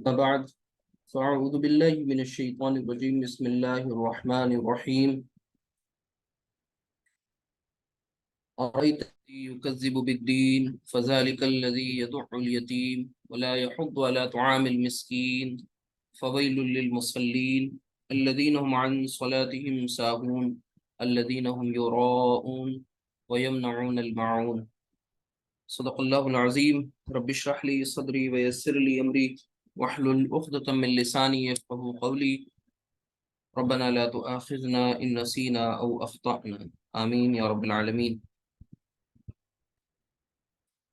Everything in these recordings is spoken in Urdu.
أما بعد فأعوذ بالله من الشيطان الرجيم بسم الله الرحمن الرحيم أرأيت الذي يكذب بالدين فذلك الذي يدع اليتيم ولا يحض على طعام المسكين فويل للمصلين الذين هم عن صلاتهم ساهون الذين هم يراءون ويمنعون الماعون صدق الله العظيم رب اشرح لي صدري ويسر لي أمري واحلل عقدة من لساني يفقهوا قولي ربنا لا تؤاخذنا إن نسينا أو أخطأنا آمين یا رب العالمین۔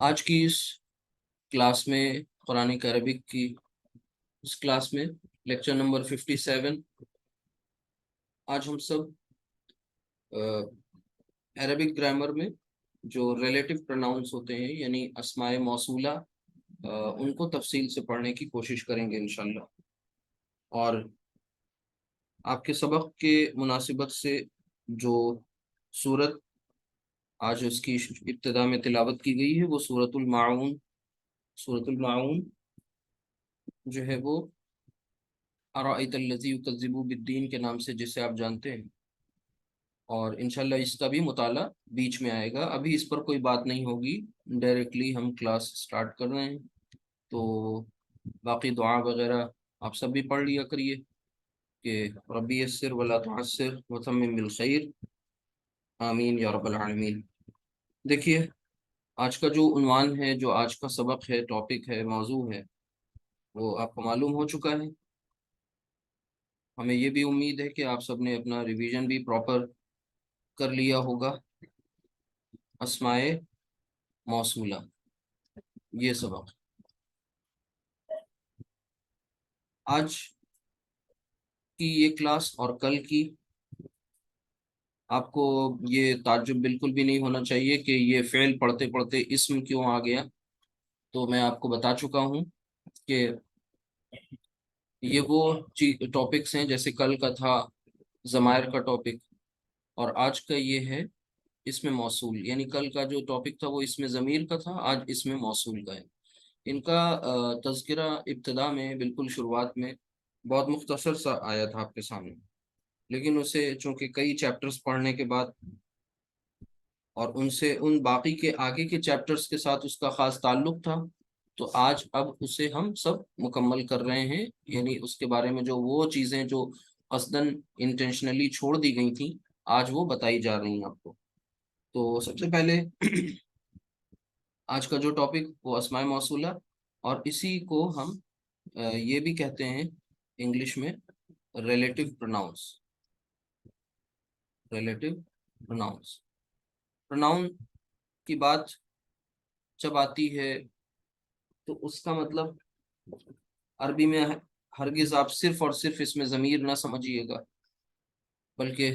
آج کی اس کلاس میں قرآن عربک کی اس کلاس میں لیکچر نمبر 57 آج ہم سب عربک گرامر میں جو ریلیٹو پروناؤنس ہوتے ہیں یعنی اسماء موصولہ ان کو تفصیل سے پڑھنے کی کوشش کریں گے انشاءاللہ، اور آپ کے سبق کے مناسبت سے جو سورت آج اس کی ابتدا میں تلاوت کی گئی ہے وہ سورۃ الماعون، سورۃ الماعون جو ہے وہ ارأیت الذی یکذب بالدین کے نام سے جسے آپ جانتے ہیں، اور انشاءاللہ اس کا بھی مطالعہ بیچ میں آئے گا۔ ابھی اس پر کوئی بات نہیں ہوگی، ڈائریکٹلی ہم کلاس سٹارٹ کر رہے ہیں، تو باقی دعا وغیرہ آپ سب بھی پڑھ لیا کریے کہ ربی یسر ولا تعسر وتمم بالخیر آمین یا رب العالمین۔ دیکھیے آج کا جو عنوان ہے، جو آج کا سبق ہے، ٹاپک ہے، موضوع ہے، وہ آپ کو معلوم ہو چکا ہے۔ ہمیں یہ بھی امید ہے کہ آپ سب نے اپنا ریویژن بھی پراپر کر لیا ہوگا۔ اسماء موصولہ یہ سبق آج کی یہ کلاس اور کل کی، آپ کو یہ تعجب بالکل بھی نہیں ہونا چاہیے کہ یہ فعل پڑھتے پڑھتے اسم کیوں آ گیا، تو میں آپ کو بتا چکا ہوں کہ یہ وہ ٹاپکس ہیں، جیسے کل کا تھا ضمائر کا ٹاپک اور آج کا یہ ہے اسم موصول، یعنی کل کا جو ٹاپک تھا وہ اسم ضمیر کا تھا، آج اسم موصول کا ہے۔ ان کا تذکرہ ابتدا میں بالکل شروعات میں بہت مختصر سا آیا تھا آپ کے سامنے، لیکن اسے چونکہ کئی چیپٹرز پڑھنے کے بعد اور ان سے ان باقی کے آگے کے چیپٹرز کے ساتھ اس کا خاص تعلق تھا، تو آج اب اسے ہم سب مکمل کر رہے ہیں، یعنی اس کے بارے میں جو وہ چیزیں جو قصداً انٹینشنلی چھوڑ دی گئی تھیں آج وہ بتائی جا رہی ہیں آپ کو۔ تو سب سے پہلے آج کا جو ٹاپک وہ اسماء موصولہ، اور اسی کو ہم یہ بھی کہتے ہیں انگلش میں relative pronouns. Relative pronouns, pronoun کی بات جب آتی ہے تو اس کا مطلب عربی میں ہرگز آپ صرف اور صرف اس میں ضمیر نہ سمجھیے گا، بلکہ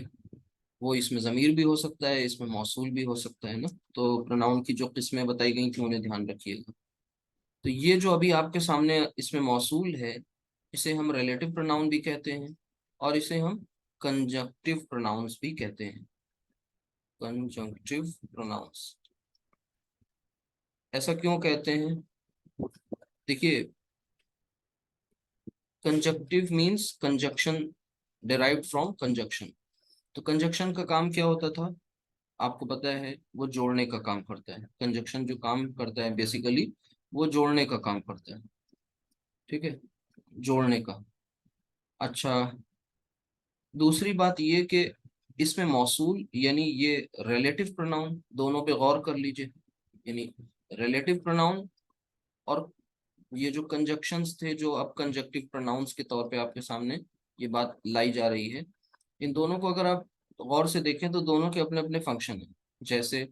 وہ اس میں ضمیر بھی ہو سکتا ہے، اس میں موصول بھی ہو سکتا ہے نا۔ تو پروناؤن کی جو قسمیں بتائی گئی تھیں انہیں دھیان رکھیے گا۔ تو یہ جو ابھی آپ کے سامنے اس میں موصول ہے، اسے ہم ریلیٹو پروناؤن بھی کہتے ہیں، اور اسے ہم کنجنکٹیو پروناؤنس بھی کہتے ہیں۔ کنجنکٹیو پروناؤنس ایسا کیوں کہتے ہیں؟ دیکھیے کنجنکٹیو مینس کنجکشن، ڈیرائیوڈ فرام کنجکشن۔ تو کنجکشن کا کام کیا ہوتا تھا آپ کو پتہ ہے، وہ جوڑنے کا کام کرتا ہے۔ کنجکشن جو کام کرتا ہے بیسیکلی وہ جوڑنے کا کام کرتا ہے، ٹھیک ہے، جوڑنے کا۔ اچھا، دوسری بات یہ کہ اس میں موصول یعنی یہ ریلیٹو پروناؤن، دونوں پہ غور کر لیجئے، یعنی ریلیٹو پروناؤن اور یہ جو کنجکشنز تھے جو اب کنجکٹیو پروناؤنس کے طور پہ آپ کے سامنے یہ بات لائی جا رہی ہے، ان دونوں کو اگر آپ غور سے دیکھیں تو دونوں کے اپنے اپنے فنکشن ہیں۔ جیسے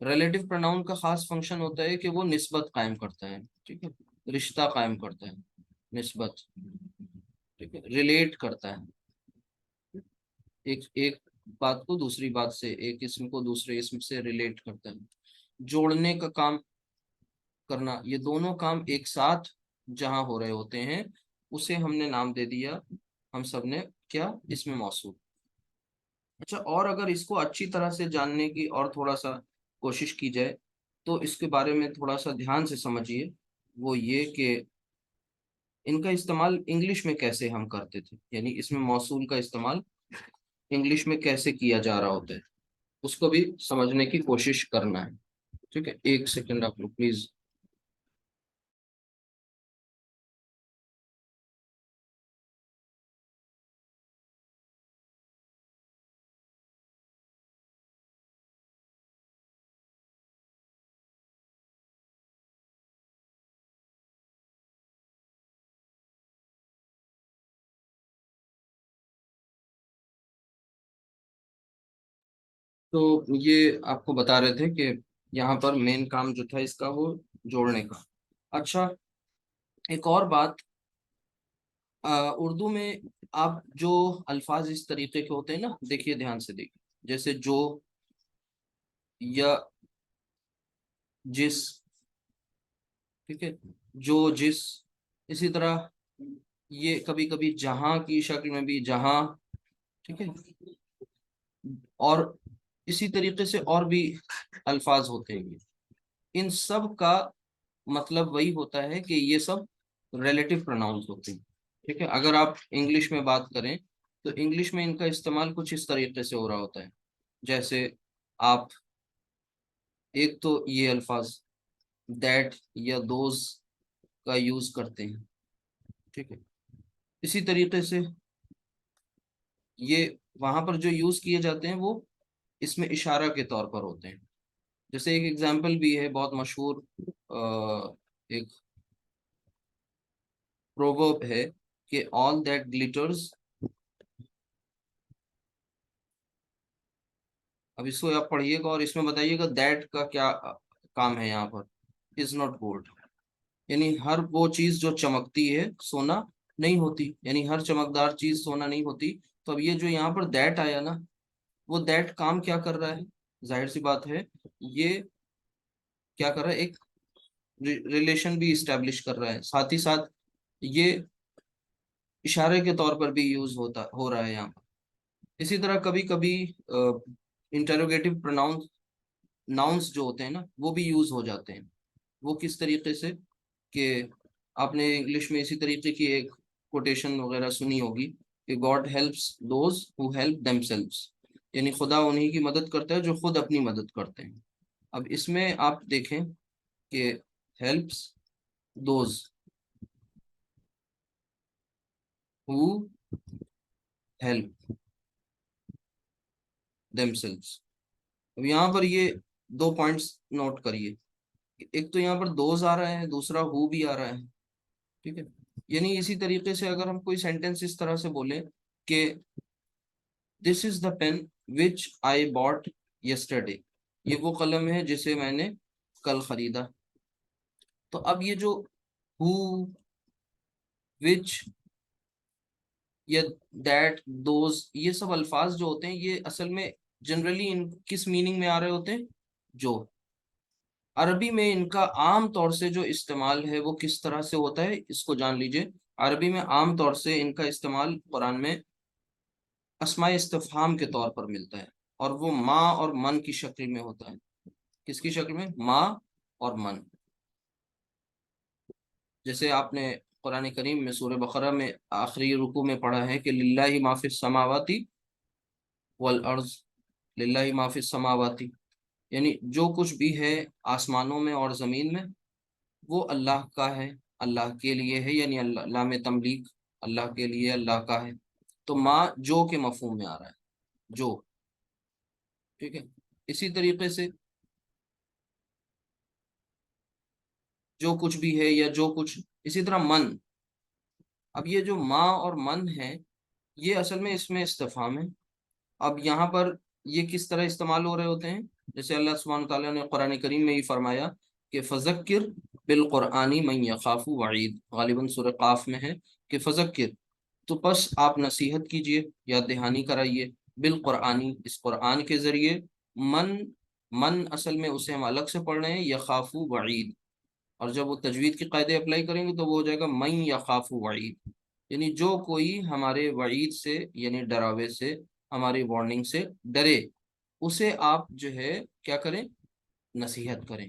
ریلیٹو پروناؤن کا خاص فنکشن ہوتا ہے کہ وہ نسبت قائم کرتا ہے، ٹھیک ہے، رشتہ قائم کرتا ہے، نسبت، ٹھیک ہے، ریلیٹ کرتا ہے، ایک بات کو دوسری بات سے، ایک اسم کو دوسرے اسم سے ریلیٹ کرتا ہے۔ جوڑنے کا کام کرنا، یہ دونوں کام ایک ساتھ جہاں ہو رہے ہوتے ہیں اسے ہم نے نام دے دیا ہم سب نے کیا، اسم موصول۔ اچھا، اور اگر اس کو اچھی طرح سے جاننے کی اور تھوڑا سا کوشش کی جائے تو اس کے بارے میں تھوڑا سا دھیان سے سمجھیے، وہ یہ کہ ان کا استعمال انگلش میں کیسے ہم کرتے تھے، یعنی اس میں موصول کا استعمال انگلش میں کیسے کیا جا رہا ہوتا ہے، اس کو بھی سمجھنے کی کوشش کرنا ہے. ٹھیک ہے، ایک سیکنڈ آپ لوگ پلیز. تو یہ آپ کو بتا رہے تھے کہ یہاں پر مین کام جو تھا اس کا وہ جوڑنے کا. اچھا، ایک اور بات، اردو میں آپ جو الفاظ اس طریقے کے ہوتے ہیں نا، دیکھیے دھیان سے دیکھیے، جیسے جو یا جس. ٹھیک ہے، جو جس. اسی طرح یہ کبھی کبھی جہاں کی شکل میں بھی جہاں. ٹھیک ہے، اور اسی طریقے سے اور بھی الفاظ ہوتے ہیں. ان سب کا مطلب وہی ہوتا ہے کہ یہ سب ریلیٹو پروناؤنس ہوتے ہیں. ٹھیک ہے، اگر آپ انگلش میں بات کریں تو انگلش میں ان کا استعمال کچھ اس طریقے سے ہو رہا ہوتا ہے. جیسے آپ ایک تو یہ الفاظ دیٹ یا دوز کا یوز کرتے ہیں. ٹھیک ہے، اسی طریقے سے یہ وہاں پر جو یوز کیے جاتے ہیں وہ اس میں اشارہ کے طور پر ہوتے ہیں. جیسے ایک ایگزامپل بھی ہے بہت مشہور، ایک پروورب ہے کہ all that glitters. اب اس کو آپ پڑھیے گا اور اس میں بتائیے گا دیٹ کا کیا کام ہے یہاں پر. از ناٹ گولڈ، یعنی ہر وہ چیز جو چمکتی ہے سونا نہیں ہوتی، یعنی ہر چمکدار چیز سونا نہیں ہوتی. تو اب یہ جو یہاں پر دیٹ آیا نا، وہ دیٹ کام کیا کر رہا ہے؟ ظاہر سی بات ہے یہ کیا کر رہا ہے، ایک ریلیشن بھی اسٹیبلش کر رہا ہے، ساتھ ہی ساتھ یہ اشارے کے طور پر بھی یوز ہو رہا ہے یہاں پر. اسی طرح کبھی کبھی انٹروگیٹو پروناؤنس ناؤنس جو ہوتے ہیں نا وہ بھی یوز ہو جاتے ہیں. وہ کس طریقے سے کہ آپ نے انگلش میں اسی طریقے کی ایک کوٹیشن وغیرہ سنی ہوگی کہ God helps those who help them selves, یعنی خدا انہی کی مدد کرتا ہے جو خود اپنی مدد کرتے ہیں. اب اس میں آپ دیکھیں کہ helps those who help them selves. اب یہاں پر یہ دو پوائنٹس نوٹ کریے، ایک تو یہاں پر دوز آ رہا ہے، دوسرا ہو بھی آ رہا ہے. ٹھیک ہے، یعنی اسی طریقے سے اگر ہم کوئی سینٹینس اس طرح سے بولیں کہ دس از دا پین وچ آئی باٹ یسٹرڈے، یہ وہ قلم ہے جسے میں نے کل خریدا. تو اب یہ جو ہو وچ یا دیٹ دوز یہ سب الفاظ جو ہوتے ہیں یہ اصل میں جنرلی ان کس میننگ میں آ رہے ہوتے ہیں؟ جو عربی میں ان کا عام طور سے جو استعمال ہے وہ کس طرح سے ہوتا ہے اس کو جان لیجئے. عربی میں عام طور سے ان کا استعمال قرآن میں اسماء استفہام کے طور پر ملتا ہے، اور وہ ما اور من کی شکل میں ہوتا ہے. کس کی شکل میں؟ ما اور من. جیسے آپ نے قرآن کریم میں سورہ بقرہ میں آخری رکوع میں پڑھا ہے کہ للہ ما فی السماوات والارض، للہ ما فی السماوات، یعنی جو کچھ بھی ہے آسمانوں میں اور زمین میں وہ اللہ کا ہے، اللہ کے لیے ہے، یعنی اللہ لام تملیک، اللہ کے لیے، اللہ کا ہے. تو ما جو کے مفہوم میں آ رہا ہے، جو. ٹھیک ہے، اسی طریقے سے جو کچھ بھی ہے یا جو کچھ، اسی طرح من. اب یہ جو ما اور من ہے یہ اصل میں اس میں استفہام ہے. اب یہاں پر یہ کس طرح استعمال ہو رہے ہوتے ہیں؟ جیسے اللہ سبحانہ تعالیٰ نے قرآن کریم میں ہی فرمایا کہ فذکر بالقرآن من یخاف وعید، غالباً سورہ قاف میں ہے کہ فذکر، تو پس آپ نصیحت کیجئے، یاد دہانی کرائیے، بالقرآنی، اس قرآن کے ذریعے، من، من اصل میں اسے ہم الگ سے پڑھ رہے ہیں، یخاف وعید، اور جب وہ تجوید کی قاعدے اپلائی کریں گے تو وہ ہو جائے گا من یخاف وعید، یعنی جو کوئی ہمارے وعید سے یعنی ڈراوے سے، ہماری وارننگ سے ڈرے، اسے آپ جو ہے کیا کریں؟ نصیحت کریں.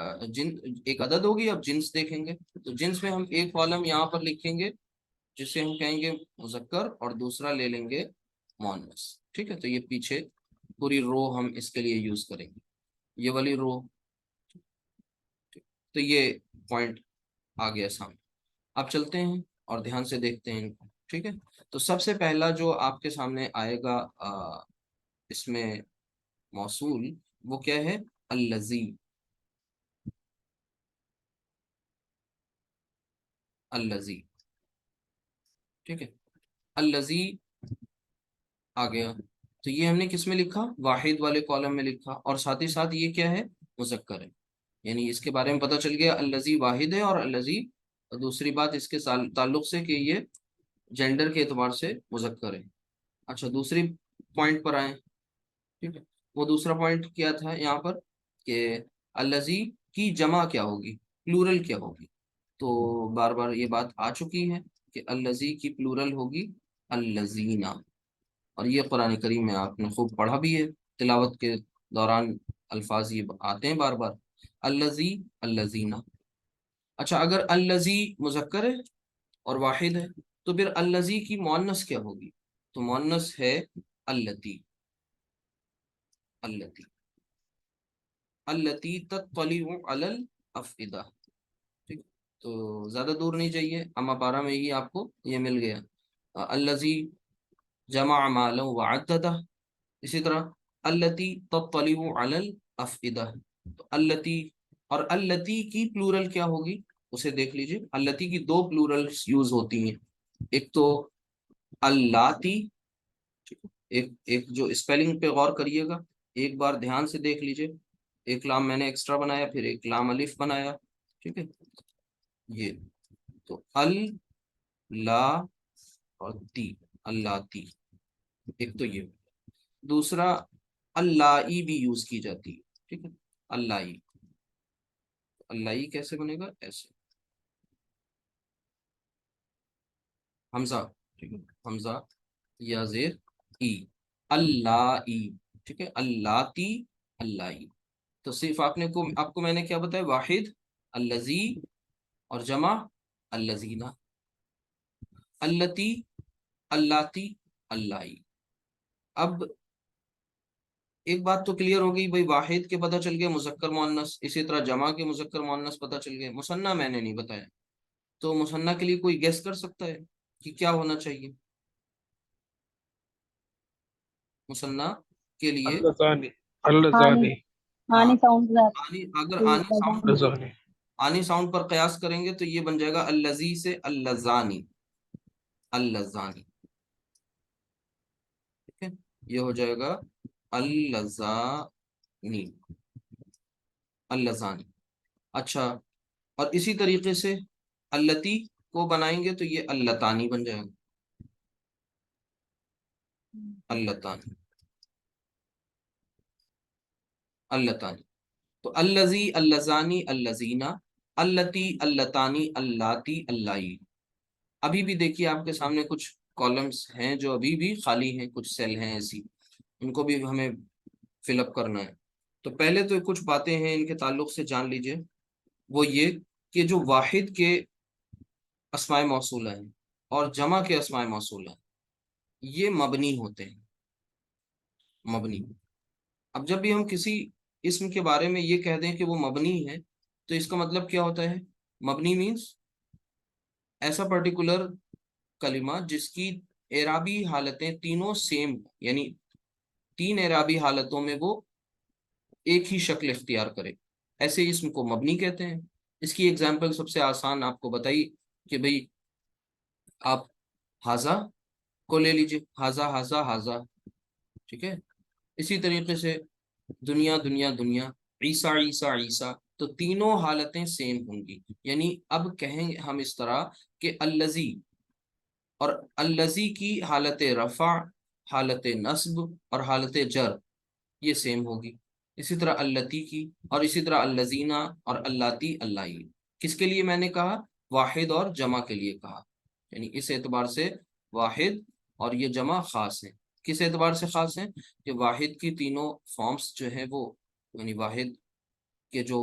ایک عدد ہوگی. اب جنس دیکھیں گے تو جنس میں ہم ایک کالم یہاں پر لکھیں گے جسے ہم کہیں گے مذکر اور دوسرا لے لیں گے مؤنث. ٹھیک ہے, تو یہ پیچھے پوری رو ہم اس کے لیے یوز کریں گے, یہ والی رو. تو یہ پوائنٹ آ گیا سامنے. اب چلتے ہیں اور دھیان سے دیکھتے ہیں ان کو. ٹھیک ہے, تو سب سے پہلا جو آپ کے سامنے آئے گا اس میں موصول, وہ کیا ہے؟ الذی. الذی, ٹھیک ہے, الذی آ گیا. تو یہ ہم نے کس میں لکھا؟ واحد والے کالم میں لکھا, اور ساتھ ہی ساتھ یہ کیا ہے؟ مذکر ہے. یعنی اس کے بارے میں پتہ چل گیا الذی واحد ہے, اور الذی دوسری بات اس کے تعلق سے کہ یہ جینڈر کے اعتبار سے مذکر ہے. اچھا, دوسری پوائنٹ پر آئیں. ٹھیک ہے, وہ دوسرا پوائنٹ کیا تھا یہاں پر کہ الذی کی جمع کیا ہوگی, پلورل کیا ہوگی. تو بار بار یہ بات آ چکی ہے کہ الذی کی پلورل ہوگی الذین, اور یہ قرآن کریم میں آپ نے خوب پڑھا بھی ہے, تلاوت کے دوران الفاظ یہ آتے ہیں بار بار, الذی الذین. اچھا, اگر الذی مذکر ہے اور واحد ہے تو پھر الذی کی مؤنث کیا ہوگی؟ تو مؤنث ہے اللتی. اللتی اللتی تطلع علی الافئدہ. ٹھیک, تو زیادہ دور نہیں چاہیے, اما پارہ میں ہی آپ کو یہ مل گیا. الذی جمع مالا وعددہ. اسی طرح اللتی تطلع علی الافئدہ. تو اللتی اور اللتی کی پلورل کیا ہوگی اسے دیکھ لیجئے. اللتی کی دو پلورل یوز ہوتی ہیں, ایک تو اللاتی, ایک جو اسپیلنگ پہ غور کریے گا, ایک بار دھیان سے دیکھ لیجئے. ایک لام میں نے ایکسٹرا بنایا, پھر ایک لام الف بنایا. ٹھیک ہے, یہ تو لا اور تی, اللاتی. ایک تو یہ. دوسرا اللائی بھی یوز کی جاتی ہے. ٹھیک ہے, اللائی. اللائی کیسے بنے گا؟ ایسے حمزہ. ٹھیک ہے, حمزہ یا زیر ای, اللائی. ٹھیک ہے, اللاتی, اللائی. تو صرف آپ کو میں نے کیا بتایا؟ واحد الذی اور جمع الذین. اللتی, اللاتی, اللائی. اب ایک بات تو کلیئر ہو گئی بھائی, واحد کے پتہ چل گیا مذکر مؤنث, اسی طرح جمع کے مذکر مؤنث پتہ چل گئے. مثنیٰ میں نے نہیں بتایا, تو مثنیٰ کے لیے کوئی گیس کر سکتا ہے کہ کیا ہونا چاہیے؟ مثنیٰ کے لیے اللذانی. آنی اللذانی. ہاں, آنی ساؤنڈ اگر آنی ساؤنڈ پر اللذانی. آنی ساؤنڈ پر قیاس کریں گے تو یہ بن جائے گا الذی سے اللذانی. اللذانی. ٹھیک ہے, یہ ہو جائے گا اللذانی, اللذانی. اچھا, اور اسی طریقے سے اللتی کو بنائیں گے تو یہ اللتانی بن جائے گا. اللتانی, اللتانی. تو الذی, اللذانی, اللذینہ, اللتی, اللتانی, اللاتی, اللائی. ابھی بھی دیکھیے آپ کے سامنے کچھ کالمز ہیں جو ابھی بھی خالی ہیں, کچھ سیل ہیں ایسی, ان کو بھی ہمیں فل اپ کرنا ہے. تو پہلے تو کچھ باتیں ہیں ان کے تعلق سے جان لیجئے. وہ یہ کہ جو واحد کے اسماء موصولہ ہیں اور جمع کے اسماء موصولہ ہیں, یہ مبنی ہوتے ہیں. مبنی. اب جب بھی ہم کسی اسم کے بارے میں یہ کہہ دیں کہ وہ مبنی ہے, تو اس کا مطلب کیا ہوتا ہے؟ مبنی مینس ایسا پرٹیکولر کلمہ جس کی اعرابی حالتیں تینوں سیم, یعنی تین اعرابی حالتوں میں وہ ایک ہی شکل اختیار کرے, ایسے اسم کو مبنی کہتے ہیں. اس کی ایگزامپل سب سے آسان آپ کو بتائی کہ بھئی آپ حاضہ کو لے لیجئے, حاضہ, حاضہ, حاضہ. ٹھیک ہے, اسی طریقے سے دنیا, دنیا, دنیا, عیسیٰ, عیسیٰ, عیسیٰ. تو تینوں حالتیں سیم ہوں گی. یعنی اب کہیں ہم اس طرح کہ الذی اور الذی کی حالت رفع, حالت نصب اور حالت جر یہ سیم ہوگی. اسی طرح اللتی کی, اور اسی طرح الذینہ اور اللاتی, اللائی. کس کے لیے میں نے کہا؟ واحد اور جمع کے لیے کہا. یعنی اس اعتبار سے واحد اور یہ جمع خاص ہیں. کس اعتبار سے خاص ہیں؟ کہ واحد کی تینوں فارمز جو ہیں وہ, یعنی واحد کے جو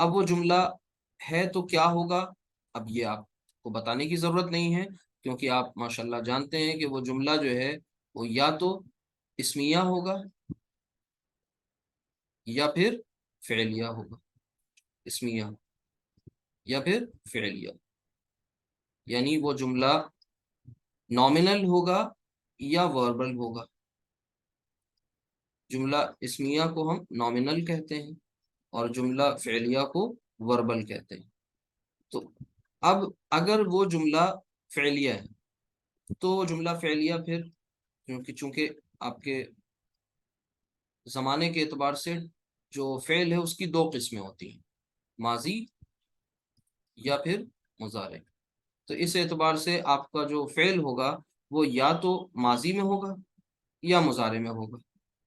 اب وہ جملہ ہے تو کیا ہوگا، اب یہ آپ کو بتانے کی ضرورت نہیں ہے، کیونکہ آپ ماشاءاللہ جانتے ہیں کہ وہ جملہ جو ہے وہ یا تو اسمیہ ہوگا یا پھر فعلیہ ہوگا، اسمیہ یا پھر فعلیہ، یعنی وہ جملہ نامنل ہوگا یا وربل ہوگا۔ جملہ اسمیہ کو ہم نامنل کہتے ہیں اور جملہ فعلیہ کو وربل کہتے ہیں۔ تو اب اگر وہ جملہ فعلیہ ہے تو جملہ فعلیہ پھر چونکہ آپ کے زمانے کے اعتبار سے جو فعل ہے اس کی دو قسمیں ہوتی ہیں، ماضی یا پھر مضارع۔ تو اس اعتبار سے آپ کا جو فعل ہوگا وہ یا تو ماضی میں ہوگا یا مضارع میں ہوگا۔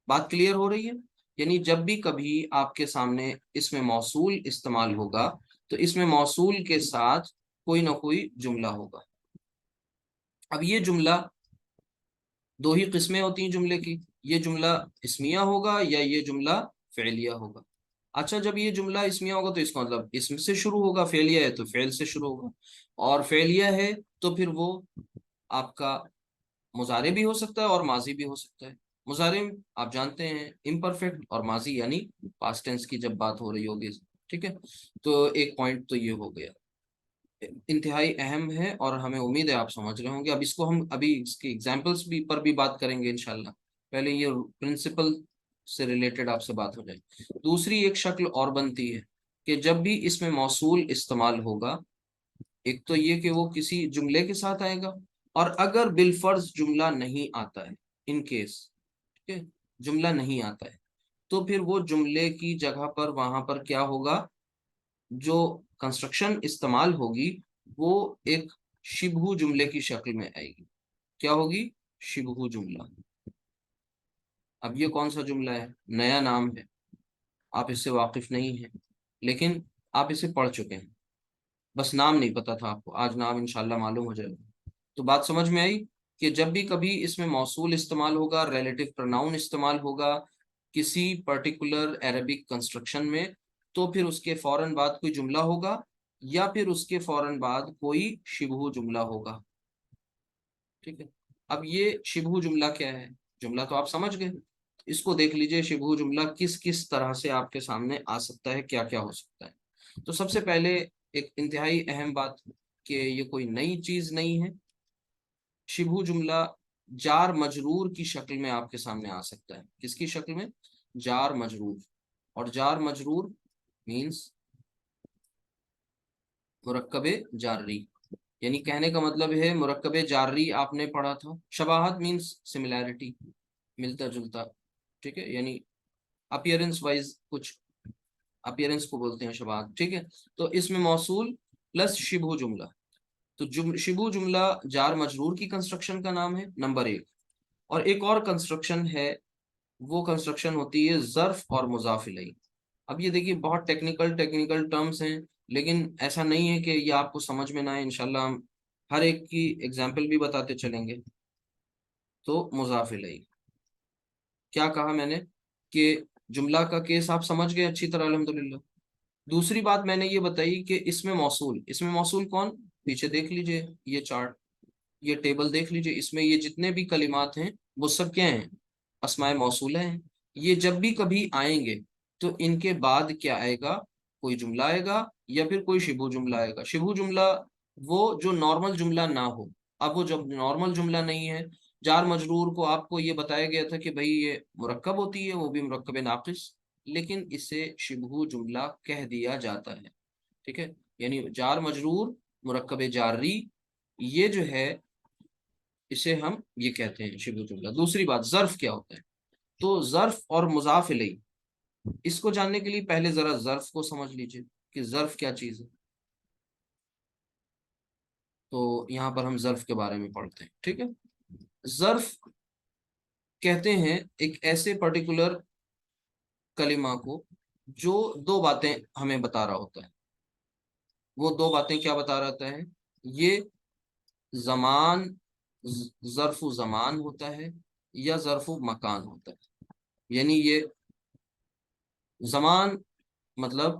بات کلیئر ہو رہی ہے؟ یعنی جب بھی کبھی آپ کے سامنے اس میں موصول استعمال ہوگا تو اس میں موصول کے ساتھ کوئی نہ کوئی جملہ ہوگا۔ اب یہ جملہ دو ہی قسمیں ہوتی ہیں جملے کی، یہ جملہ اسمیہ ہوگا یا یہ جملہ فعلیہ ہوگا۔ اچھا، جب یہ جملہ اسمیہ ہوگا تو اس کا مطلب اسم سے شروع ہوگا، فعلیہ ہے تو فعل سے شروع ہوگا، اور فعلیہ ہے تو پھر وہ آپ کا مضارع بھی ہو سکتا ہے اور ماضی بھی ہو سکتا ہے۔ مضارع آپ جانتے ہیں امپرفیکٹ، اور ماضی یعنی پاسٹ ٹینس کی جب بات ہو رہی ہوگی، ٹھیک ہے۔ تو ایک پوائنٹ تو یہ ہو گیا، انتہائی اہم ہے اور ہمیں امید ہے آپ سمجھ رہے ہوں گے۔ اب اس کو ہم ابھی اس کی ایگزامپلس بھی پر بھی بات کریں گے انشاءاللہ، پہلے یہ پرنسپل سے ریلیٹڈ آپ سے بات ہو جائے۔ دوسری ایک شکل اور بنتی ہے کہ جب بھی اس میں موصول استعمال ہوگا، ایک تو یہ کہ وہ کسی جملے کے ساتھ آئے گا، اور اگر بالفرض جملہ نہیں آتا ہے، ان کیس ٹھیک ہے جملہ نہیں آتا ہے، تو پھر وہ جملے کی جگہ پر وہاں پر کیا ہوگا، جو کنسٹرکشن استعمال ہوگی وہ ایک شبہ جملے کی شکل میں آئے گی۔ کیا ہوگی؟ شبہ جملہ۔ اب یہ کون سا جملہ ہے؟ نیا نام ہے، آپ اس سے واقف نہیں ہیں، لیکن آپ اسے پڑھ چکے ہیں، بس نام نہیں پتا تھا آپ کو، آج نام انشاءاللہ معلوم ہو جائے گا۔ تو بات سمجھ میں آئی کہ جب بھی کبھی اس میں موصول استعمال ہوگا، ریلیٹو پروناؤن استعمال ہوگا کسی پرٹیکولر عربک کنسٹرکشن میں، تو پھر اس کے فوراً بعد کوئی جملہ ہوگا یا پھر اس کے فوراً بعد کوئی شبہ جملہ ہوگا، ٹھیک ہے۔ اب یہ شبہ جملہ کیا ہے؟ جملہ تو آپ سمجھ گئے، اس کو دیکھ لیجئے شبہ جملہ کس کس طرح سے آپ کے سامنے آ سکتا ہے، کیا کیا ہو سکتا ہے۔ تو سب سے پہلے ایک انتہائی اہم بات کہ یہ کوئی نئی چیز نہیں ہے، شبہ جملہ جار مجرور کی شکل میں آپ کے سامنے آ سکتا ہے۔ کس کی شکل میں؟ جار مجرور، اور جار مجرور مینس مرکب جاری، یعنی کہنے کا مطلب ہے مرکب جاری آپ نے پڑھا تھا، شباہت مینس سملیرٹی، ملتا جلتا، ٹھیک ہے، یعنی اپیرنس وائز کچھ، اپیرنس کو بولتے ہیں شباہت، ٹھیک ہے۔ تو اس میں موصول پلس شبہ جملہ، تو شبہ جملہ جار مجرور کی کنسٹرکشن کا نام ہے، نمبر ایک۔ اور ایک اور کنسٹرکشن ہے، وہ کنسٹرکشن ہوتی ہے ظرف اور مضاف الیہ۔ اب یہ دیکھیے بہت ٹیکنیکل ٹرمز ہیں، لیکن ایسا نہیں ہے کہ یہ آپ کو سمجھ میں نہ آئے، انشاءاللہ ہم ہر ایک کی ایگزامپل بھی بتاتے چلیں گے۔ تو مضاف الیہ، کیا کہا میں نے کہ جملہ کا کیس آپ سمجھ گئے اچھی طرح الحمدللہ۔ دوسری بات میں نے یہ بتائی کہ اس میں موصول، اس میں موصول کون؟ پیچھے دیکھ لیجئے یہ چارٹ، یہ ٹیبل دیکھ لیجئے، اس میں یہ جتنے بھی کلمات ہیں وہ سب کیا ہیں؟ اسماء موصولہ ہیں۔ یہ جب بھی کبھی آئیں گے تو ان کے بعد کیا آئے گا؟ کوئی جملہ آئے گا یا پھر کوئی شبہ جملہ آئے گا۔ شبہ جملہ وہ جو نارمل جملہ نہ ہو۔ اب وہ جب نارمل جملہ نہیں ہے، جار مجرور کو آپ کو یہ بتایا گیا تھا کہ بھئی یہ مرکب ہوتی ہے، وہ بھی مرکب ناقص، لیکن اسے شبہ جملہ کہہ دیا جاتا ہے، ٹھیک ہے۔ یعنی جار مجرور مرکب جاری، یہ جو ہے اسے ہم یہ کہتے ہیں شبہ جملہ۔ دوسری بات، ظرف کیا ہوتا ہے؟ تو ظرف اور مضاف الیہ، اس کو جاننے کے لیے پہلے ذرا ظرف کو سمجھ لیجئے کہ ظرف کیا چیز ہے۔ تو یہاں پر ہم ظرف کے بارے میں پڑھتے ہیں، ٹھیک ہے۔ ظرف کہتے ہیں ایک ایسے پرٹیکولر کلمہ کو جو دو باتیں ہمیں بتا رہا ہوتا ہے۔ وہ دو باتیں کیا بتا رہا ہے؟ یہ زمان، ظرف و زمان ہوتا ہے یا ظرف و مکان ہوتا ہے۔ یعنی یہ زمان مطلب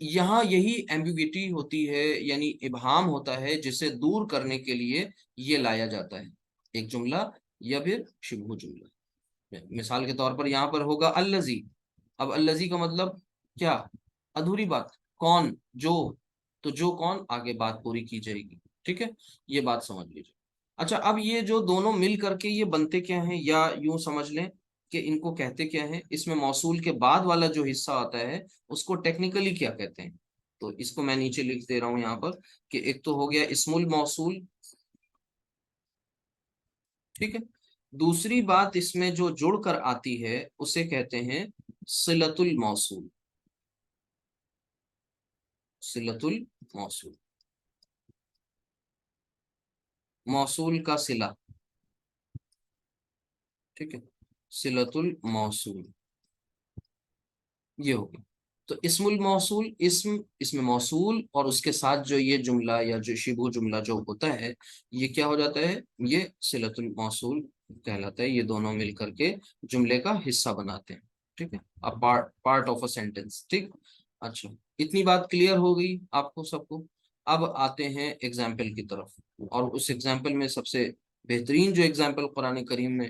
یہاں یہی ایمبیگوٹی ہوتی ہے، یعنی ابہام ہوتا ہے، جسے دور کرنے کے لیے یہ لایا جاتا ہے ایک جملہ یا پھر شبہ جملہ۔ مثال کے طور پر یہاں پر ہوگا الذی، اب الذی کا مطلب کیا؟ ادھوری بات، کون، جو، تو جو کون، آگے بات پوری کی جائے گی، ٹھیک ہے، یہ بات سمجھ لیجیے۔ اچھا، اب یہ جو دونوں مل کر کے یہ بنتے کیا ہیں، یا یوں سمجھ لیں کہ ان کو کہتے کیا ہیں، اس میں موصول کے بعد والا جو حصہ آتا ہے اس کو ٹیکنیکلی کیا کہتے ہیں؟ تو اس کو میں نیچے لکھ دے رہا ہوں یہاں پر، کہ ایک تو ہو گیا اسم الموصول، ٹھیک ہے، دوسری بات اس میں جو جڑ کر آتی ہے اسے کہتے ہیں صلۃ الموصول، صلۃ الموصول، موصول کا صلہ، ٹھیک ہے، صلۃ الموصول یہ ہوگی۔ تو اسم الموصول، اسم موصول اور اس کے ساتھ جو یہ جملہ یا جو شبہ جملہ جو ہوتا ہے، یہ کیا ہو جاتا ہے، یہ صلۃ الموصول کہلاتا ہے، یہ دونوں مل کر کے جملے کا حصہ بناتے ہیں، ٹھیک ہے، پارٹ آف اے سینٹینس، ٹھیک۔ اچھا، اتنی بات کلیئر ہو گئی آپ کو سب کو؟ اب آتے ہیں ایگزامپل کی طرف، اور اس ایگزامپل میں سب سے بہترین جو ایگزامپل قرآن کریم میں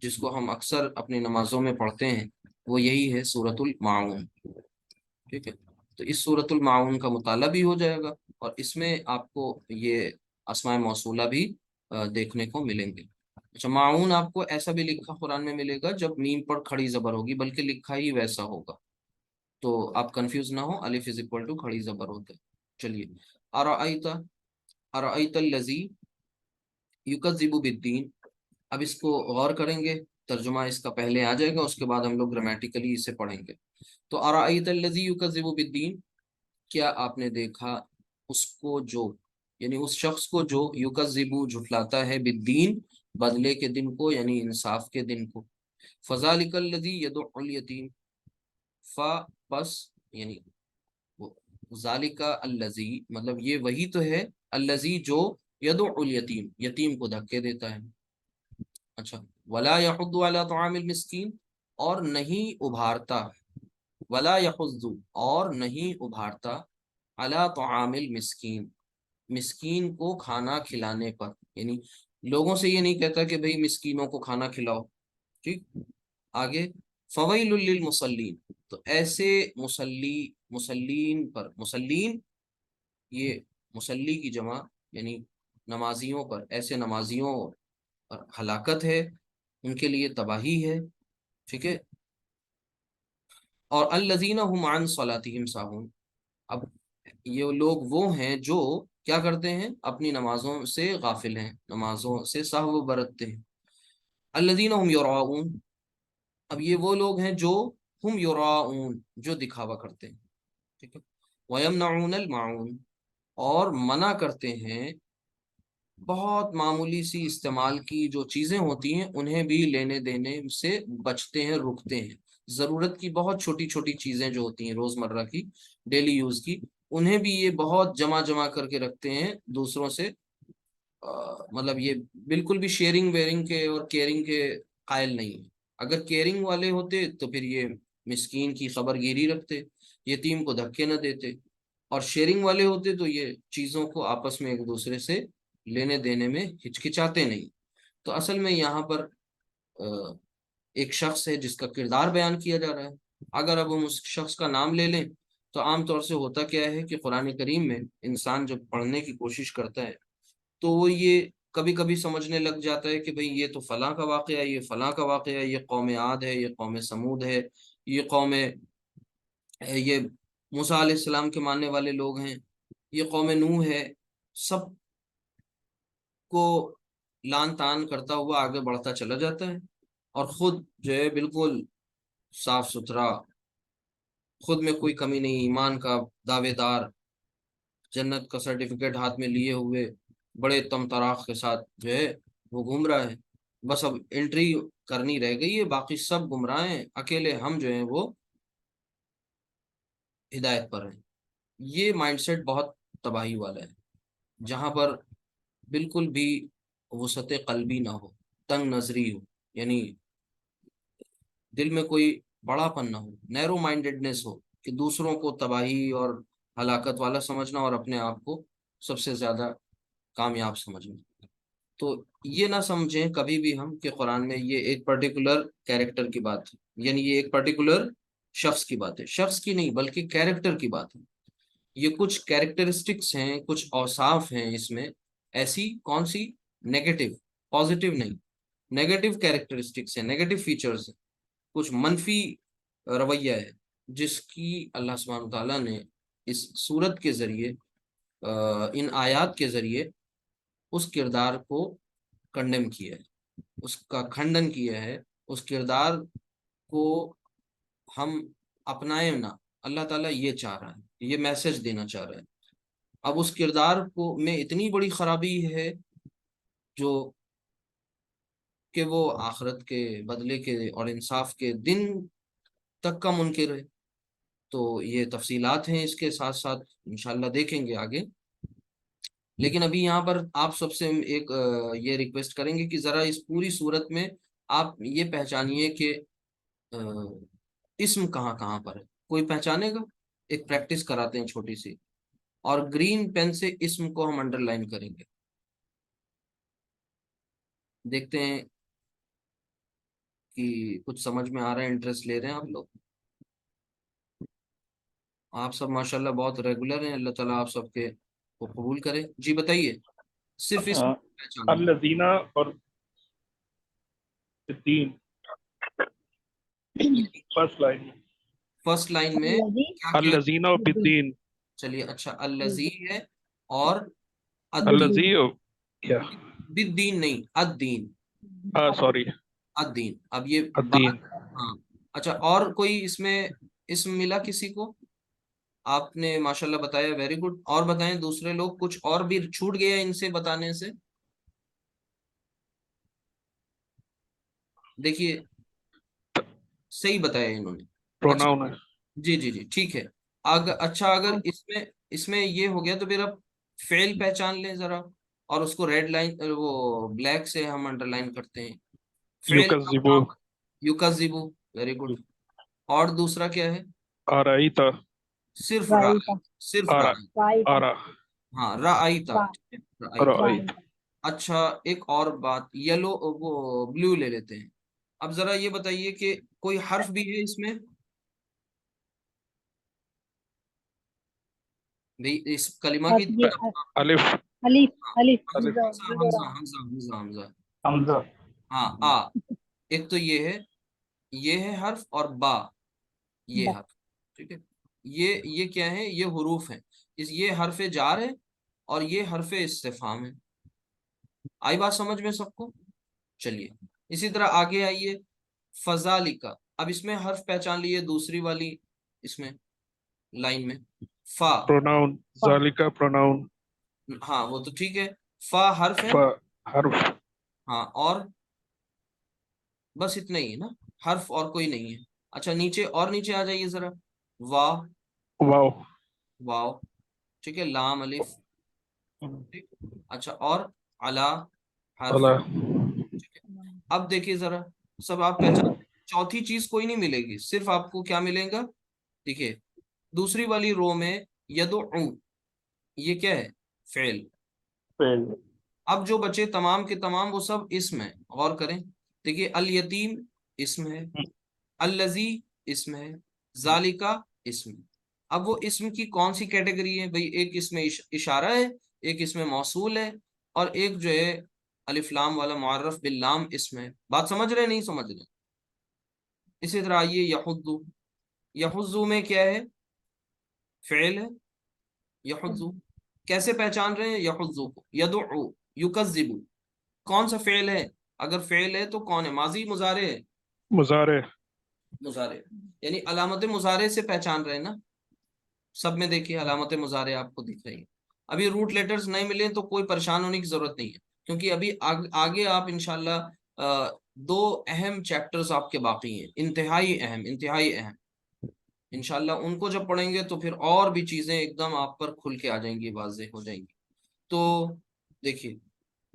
جس کو ہم اکثر اپنی نمازوں میں پڑھتے ہیں وہ یہی ہے سورۃ المعون، ٹھیک ہے۔ تو اس سورۃ المعون کا مطالعہ بھی ہو جائے گا، اور اس میں آپ کو یہ اسماء موصولہ بھی دیکھنے کو ملیں گے۔ اچھا، معون آپ کو ایسا بھی لکھا قرآن میں ملے گا جب میم پر کھڑی زبر ہوگی، بلکہ لکھا ہی ویسا ہوگا، تو آپ کنفیوز نہ ہو، الف از اکول ٹو کھڑی زبر ہوتا ہے۔ چلیے، ارأیت، ارأیت الذی یکذب بالدین، اب اس کو غور کریں گے، ترجمہ اس کا پہلے آ جائے گا، اس کے بعد ہم لوگ گرامیٹیکلی اسے پڑھیں گے۔ تو ارأیت الذی یکذب بالدین، کیا آپ نے دیکھا اس کو جو، یعنی اس شخص کو جو یکذب جھٹلاتا ہے، بالدین بدلے کے دن کو، یعنی انصاف کے دن کو۔ فذلک الذی یدع الیتیم، پس یعنی ذالک الذی مطلب یہ وہی تو ہے، الذی جو یدع الیتیم یتیم کو دھکے دیتا ہے۔ اچھا، ولا یحض علی طعام المسکین، اور نہیں ابھارتا، ولا یحض اور نہیں ابھارتا، علی طعام المسکین مسکین کو کھانا کھلانے پر، یعنی لوگوں سے یہ نہیں کہتا کہ بھئی مسکینوں کو کھانا کھلاؤ، ٹھیک۔ آگے، فویل للمصلین، تو ایسے مسلین پر، مسلین یہ مسلی کی جمع، یعنی نمازیوں پر، ایسے نمازیوں پر ہلاکت ہے، ان کے لیے تباہی ہے، ٹھیک ہے۔ اور الذین هم عن صلاتهم ساہون، اب یہ لوگ وہ ہیں جو کیا کرتے ہیں، اپنی نمازوں سے غافل ہیں، نمازوں سے سہو برتتے ہیں۔ الذین هم یراؤون، اب یہ وہ لوگ ہیں جو ہم یراؤون جو دکھاوا کرتے ہیں، ٹھیک ہے۔ ویمنعون الماعون، اور منع کرتے ہیں بہت معمولی سی استعمال کی جو چیزیں ہوتی ہیں انہیں بھی لینے دینے سے بچتے ہیں، رکتے ہیں، ضرورت کی بہت چھوٹی چھوٹی چیزیں جو ہوتی ہیں روزمرہ کی، ڈیلی یوز کی، انہیں بھی یہ بہت جمع جمع کر کے رکھتے ہیں دوسروں سے، مطلب یہ بالکل بھی شیئرنگ ویئرنگ کے اور کیئرنگ کے قائل نہیں ہیں۔ اگر کیئرنگ والے ہوتے تو پھر یہ مسکین کی خبر گیری رکھتے، یتیم کو دھکے نہ دیتے، اور شیئرنگ والے ہوتے تو یہ چیزوں کو آپس میں ایک دوسرے سے لینے دینے میں ہچکچاتے نہیں۔ تو اصل میں یہاں پر ایک شخص ہے جس کا کردار بیان کیا جا رہا ہے، اگر اب ہم اس شخص کا نام لے لیں تو عام طور سے ہوتا کیا ہے کہ قرآن کریم میں انسان جب پڑھنے کی کوشش کرتا ہے تو وہ یہ کبھی کبھی سمجھنے لگ جاتا ہے کہ بھئی یہ تو فلاں کا واقعہ ہے، یہ فلاں کا واقعہ ہے، یہ قوم عاد ہے، یہ قوم سمود ہے، یہ قوم یہ موسیٰ علیہ السلام کے ماننے والے لوگ ہیں، یہ قوم نوح ہے، سب کو لان تان کرتا ہوا آگے بڑھتا چلا جاتا ہے، اور خود جو ہے بالکل صاف ستھرا، خود میں کوئی کمی نہیں، ایمان کا دعوے دار، جنت کا سرٹیفکیٹ ہاتھ میں لیے ہوئے بڑے تم تراخ کے ساتھ جو ہے وہ گھوم رہا ہے، بس اب انٹری کرنی رہ گئی ہے، باقی سب گمراہ ہیں، اکیلے ہم جو ہیں وہ ہدایت پر ہیں۔ یہ مائنڈ سیٹ بہت تباہی والا ہے، جہاں پر بالکل بھی وسعت قلبی نہ ہو، تنگ نظری ہو، یعنی دل میں کوئی بڑا پن نہ ہو، نیرو مائنڈیڈنس ہو، کہ دوسروں کو تباہی اور ہلاکت والا سمجھنا اور اپنے آپ کو سب سے زیادہ کامیاب سمجھنا. تو یہ نہ سمجھیں کبھی بھی ہم کہ قرآن میں یہ ایک پرٹیکولر کیریکٹر کی بات ہے، یعنی یہ ایک پرٹیکولر شخص کی بات ہے، شخص کی نہیں بلکہ کیریکٹر کی بات ہے. یہ کچھ کیریکٹرسٹکس ہیں، کچھ اوصاف ہیں اس میں، ایسی کون سی؟ نیگیٹو، پازیٹیو نہیں، نیگیٹو کیریکٹرسٹکس ہیں، نیگیٹو فیچرز ہیں، کچھ منفی رویہ ہے جس کی اللہ سبحانہ تعالیٰ نے اس صورت کے ذریعے، ان آیات کے ذریعے اس کردار کو کنڈم کیا ہے، اس کا کھنڈن کیا ہے. اس کردار کو ہم اپنائیں نہ، اللہ تعالیٰ یہ چاہ رہا ہے، یہ میسج دینا چاہ رہا ہے. اب اس کردار کو میں اتنی بڑی خرابی ہے جو کہ وہ آخرت کے بدلے کے اور انصاف کے دن تک کا منکر ہے. تو یہ تفصیلات ہیں اس کے ساتھ ساتھ انشاءاللہ دیکھیں گے آگے. لیکن ابھی یہاں پر آپ سب سے ایک یہ ریکویسٹ کریں گے کہ ذرا اس پوری صورت میں آپ یہ پہچانیے کہ اسم کہاں کہاں پر ہے. کوئی پہچانے گا؟ ایک پریکٹس کراتے ہیں چھوٹی سی، اور گرین پین سے اسم کو ہم انڈر لائن کریں گے. دیکھتے ہیں کہ کچھ سمجھ میں آ رہا ہے، انٹرسٹ لے رہے ہیں آپ لوگ. آپ سب ماشاءاللہ بہت ریگولر ہیں، اللہ تعالیٰ آپ سب کے کو قبول کرے. جی بتائیے، صرف اسم پہچاننا ہے. الذین اور الدین، فرسٹ لائن فرسٹ لائن میں کیا کیا ہے؟ الذین و بالدین، چلیے اچھا، الذی ہے اور الذی یا بالدین نہیں، الدین، سوری الدین. اب یہ الدین. بات، ہاں اچھا، اور کوئی اس میں اسم ملا کسی کو؟ آپ نے ماشاءاللہ بتایا، ویری گڈ. اور بتائیں دوسرے لوگ، کچھ اور بھی چھوٹ گیا ان سے بتانے سے؟ دیکھیے صحیح بتایا انہوں نے. اچھا پروناؤن ہے. جی جی جی ٹھیک ہے. اچھا اگر اس میں یہ ہو گیا تو پھر اب فعل پہچان لیں ذرا، اور اس کو ریڈ لائن، وہ بلیک سے ہم انڈر لائن کرتے ہیں. فعل یکذبو، یکذبو، ویری گڈ. اور دوسرا کیا ہے؟ آرائیت، صرف را، صرف را. آرا ہاں رأیتا، رأیتا. رأیت. اچھا ایک اور بات، یلو، وہ بلو لے لیتے ہیں. اب ذرا یہ بتائیے کہ کوئی حرف بھی ہے اس میں؟ بھئی اس کلمہ کی الف، الف، حمزہ حمزہ حمزہ حمزہ حمزہ. حمزہ. ہاں ایک تو یہ ہے حرف، اور با یہ حرف. ٹھیک ہے، یہ کیا ہے؟ یہ حروف ہیں. یہ حرف جار ہے اور یہ حرف استفہام ہے. آئی بات سمجھ میں سب کو؟ چلیے اسی طرح آگے آئیے. فذالکا، اب اس میں حرف پہچان لیے دوسری والی اس میں لائن میں. فا، پروناؤن، ذالکا پروناؤن. ہاں وہ تو ٹھیک ہے. فا حرف ہے، ف حرف. ہاں، اور بس اتنا ہی ہے نا، حرف اور کوئی نہیں ہے. اچھا نیچے، اور نیچے آ جائیے ذرا. وا، واو. واو، ٹھیک ہے. لام الف، ٹھیک. اچھا اور علا حرف. اللہ. اب دیکھیے ذرا، سب آپ پہچان، چوتھی چیز کوئی نہیں ملے گی، صرف آپ کو کیا ملے گا؟ دیکھیے دوسری والی رو میں یدعو، یہ کیا ہے؟ فعل. اب جو بچے تمام کے تمام وہ سب اسم ہے، غور کریں. دیکھیے الیتیم اسم ہے، الذی اسم ہے، ذالکا اسم ہے. اب وہ اسم کی کون سی کیٹیگری ہے بھئی؟ ایک اس میں اشارہ ہے، ایک اس میں موصول ہے، اور ایک جو ہے الف لام والا معرف باللام اسم ہے. بات سمجھ رہے نہیں سمجھ رہے؟ اسی طرح آئیے یحضو. یحضو میں کیا ہے؟ فعل ہے. یحضو کیسے پہچان رہے ہیں یحضو کو؟ یدعو، یکذبو، کون سا فعل ہے؟ اگر فعل ہے تو کون ہے؟ ماضی، مضارع ہے؟ مضارع. مضارع، یعنی علامت مضارع سے پہچان رہے ہیں نا. سب میں دیکھیے علامت مضارع آپ کو دکھ رہی ہے. ابھی روٹ لیٹرز نہیں ملے تو کوئی پریشان ہونے کی ضرورت نہیں ہے، کیونکہ ابھی آگے آپ انشاءاللہ دو اہم چیپٹرز آپ کے باقی ہیں، انتہائی اہم، انتہائی اہم. انشاءاللہ ان کو جب پڑھیں گے تو پھر اور بھی چیزیں ایک دم آپ پر کھل کے آ جائیں گی، واضح ہو جائیں گی. تو دیکھیے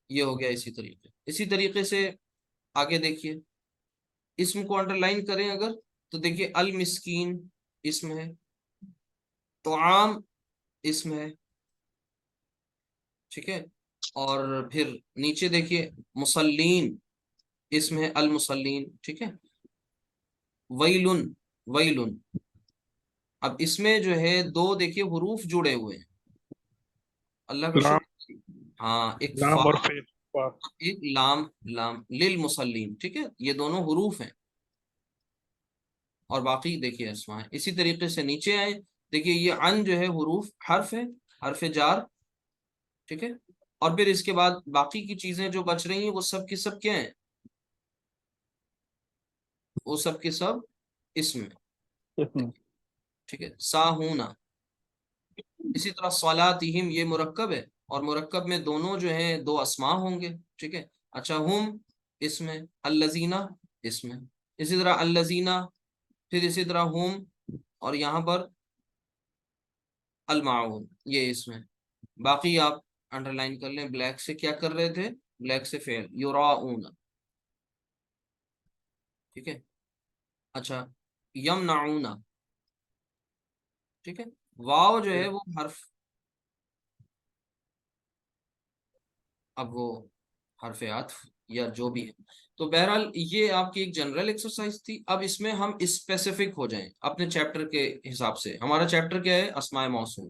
یہ ہو گیا. اسی طریقے سے آگے دیکھیے، اسم کو انڈر لائن کریں اگر، تو دیکھیے المسکین اسم ہے، طعام اسم ہے، ٹھیک ہے. اور پھر نیچے دیکھیے مسلین اسم ہے، المسلین، ٹھیک ہے. Villain, villain. اب اس میں جو ہے دو دیکھیے حروف جڑے ہوئے ہیں، اللہ کا لام، شکر. ہاں، ایک فا، لام اور فیل. واہ. ایک لام. لام للمسلین، ٹھیک ہے، یہ دونوں حروف ہیں. اور باقی دیکھیے اسماء ہیں. اسی طریقے سے نیچے آئے، دیکھیے یہ ان جو ہے حروف حرف ہے، حرف جار، ٹھیک ہے. اور پھر اس کے بعد باقی کی چیزیں جو بچ رہی ہیں وہ سب کی سب کیا ہیں؟ وہ سب کے سب اسم ہے. دیکھیے، ٹھیک ہے، ساہونا. اسی طرح صلاتہم یہ مرکب ہے، اور مرکب میں دونوں جو ہیں دو اسماء ہوں گے، ٹھیک ہے. اچھا، ہم اسم ہے، الذین اسم ہے. اسی طرح الذین، پھر اسی طرح ہم، اور یہاں پر المعون یہ اسم ہے. باقی آپ انڈر لائن کر لیں. بلیک سے کیا کر رہے تھے؟ بلیک سے فعل یراؤن، ٹھیک ہے. اچھا، یمنعون، ٹھیک ہے. واو جو ہے وہ حرف، اب وہ حرف عطف یا جو بھی ہے. تو بہرحال یہ آپ کی ایک جنرل ایکسرسائز تھی. اب اس میں ہم اسپیسیفک ہو جائیں اپنے چیپٹر کے حساب سے. ہمارا چیپٹر کیا ہے؟ اسماء موصول.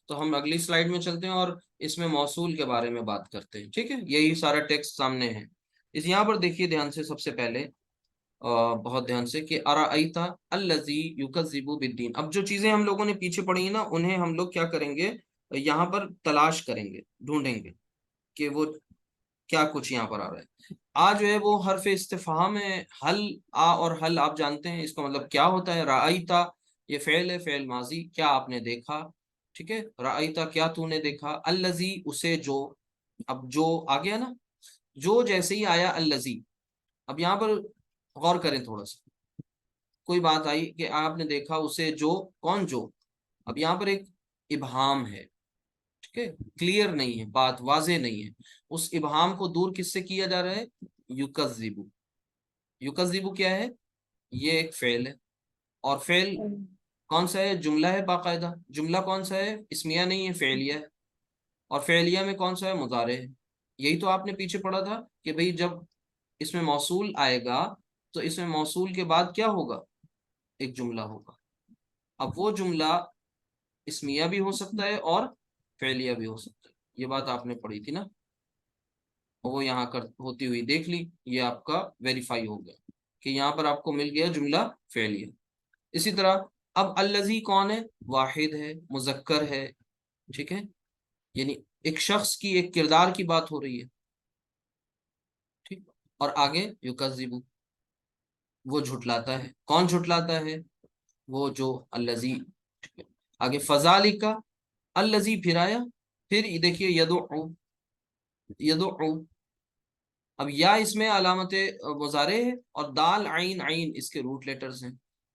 تو ہم اگلی سلائیڈ میں چلتے ہیں اور اس میں موصول کے بارے میں بات کرتے ہیں، ٹھیک ہے. یہی سارا ٹیکسٹ سامنے ہے. یہاں پر دیکھیے دھیان سے، سب سے پہلے بہت دھیان سے، کہ ارأیتا الذی یکذب بالدین. اب جو چیزیں ہم لوگوں نے پیچھے پڑھی ہیں نا، انہیں ہم لوگ کیا کریں گے؟ یہاں پر تلاش کریں گے، ڈھونڈیں گے کہ وہ کیا کچھ یہاں پر آ رہا ہے. آ جو ہے وہ حرف استفہام ہے. حل، آ اور حل آپ جانتے ہیں اس کا مطلب کیا ہوتا ہے. رأیتا یہ فعل ہے، فعل ماضی، کیا آپ نے دیکھا، ٹھیک ہے. رأیتا کیا تو نے دیکھا. الذی اسے جو، اب جو آ گیا نا، جو جیسے ہی آیا الذی. اب یہاں پر غور کریں تھوڑا سا. کوئی بات آئی کہ آپ نے دیکھا اسے جو، کون جو؟ اب یہاں پر ایک ابہام ہے، ٹھیک ہے، کلیئر نہیں ہے، بات واضح نہیں ہے. اس ابہام کو دور کس سے کیا جا رہا ہے؟ یکذبو. یکذبو کیا ہے؟ یہ ایک فعل ہے، اور فعل کون سا ہے؟ جملہ ہے باقاعدہ. جملہ کون سا ہے؟ اسمیہ نہیں ہے، فعلیہ ہے. اور فعلیہ میں کون سا ہے؟ مضارع ہے. یہی تو آپ نے پیچھے پڑھا تھا کہ بھئی جب اس میں موصول آئے گا تو اس میں موصول کے بعد کیا ہوگا؟ ایک جملہ ہوگا. اب وہ جملہ اسمیہ بھی ہو سکتا ہے اور فعلیہ بھی ہو سکتا ہے. یہ بات آپ نے پڑھی تھی نا، وہ یہاں کر ہوتی ہوئی دیکھ لی. یہ آپ کا ویریفائی ہو گیا کہ یہاں پر آپ کو مل گیا جملہ فعلیہ. اسی طرح اب الذی کون ہے؟ واحد ہے، مذکر ہے، ٹھیک ہے. یعنی ایک شخص کی، ایک کردار کی بات ہو رہی ہے، ٹھیک. اور آگے یکذب، وہ جھٹلاتا ہے. کون جھٹلاتا ہے؟ وہ جو الذی. آگے فذالک الذی، پھر آیا، پھر دیکھیے یدعو، یدعو. اب یا اس میں علامت مضارع ہے، اور دال عین عین اس کے روٹ لیٹرز ہیں.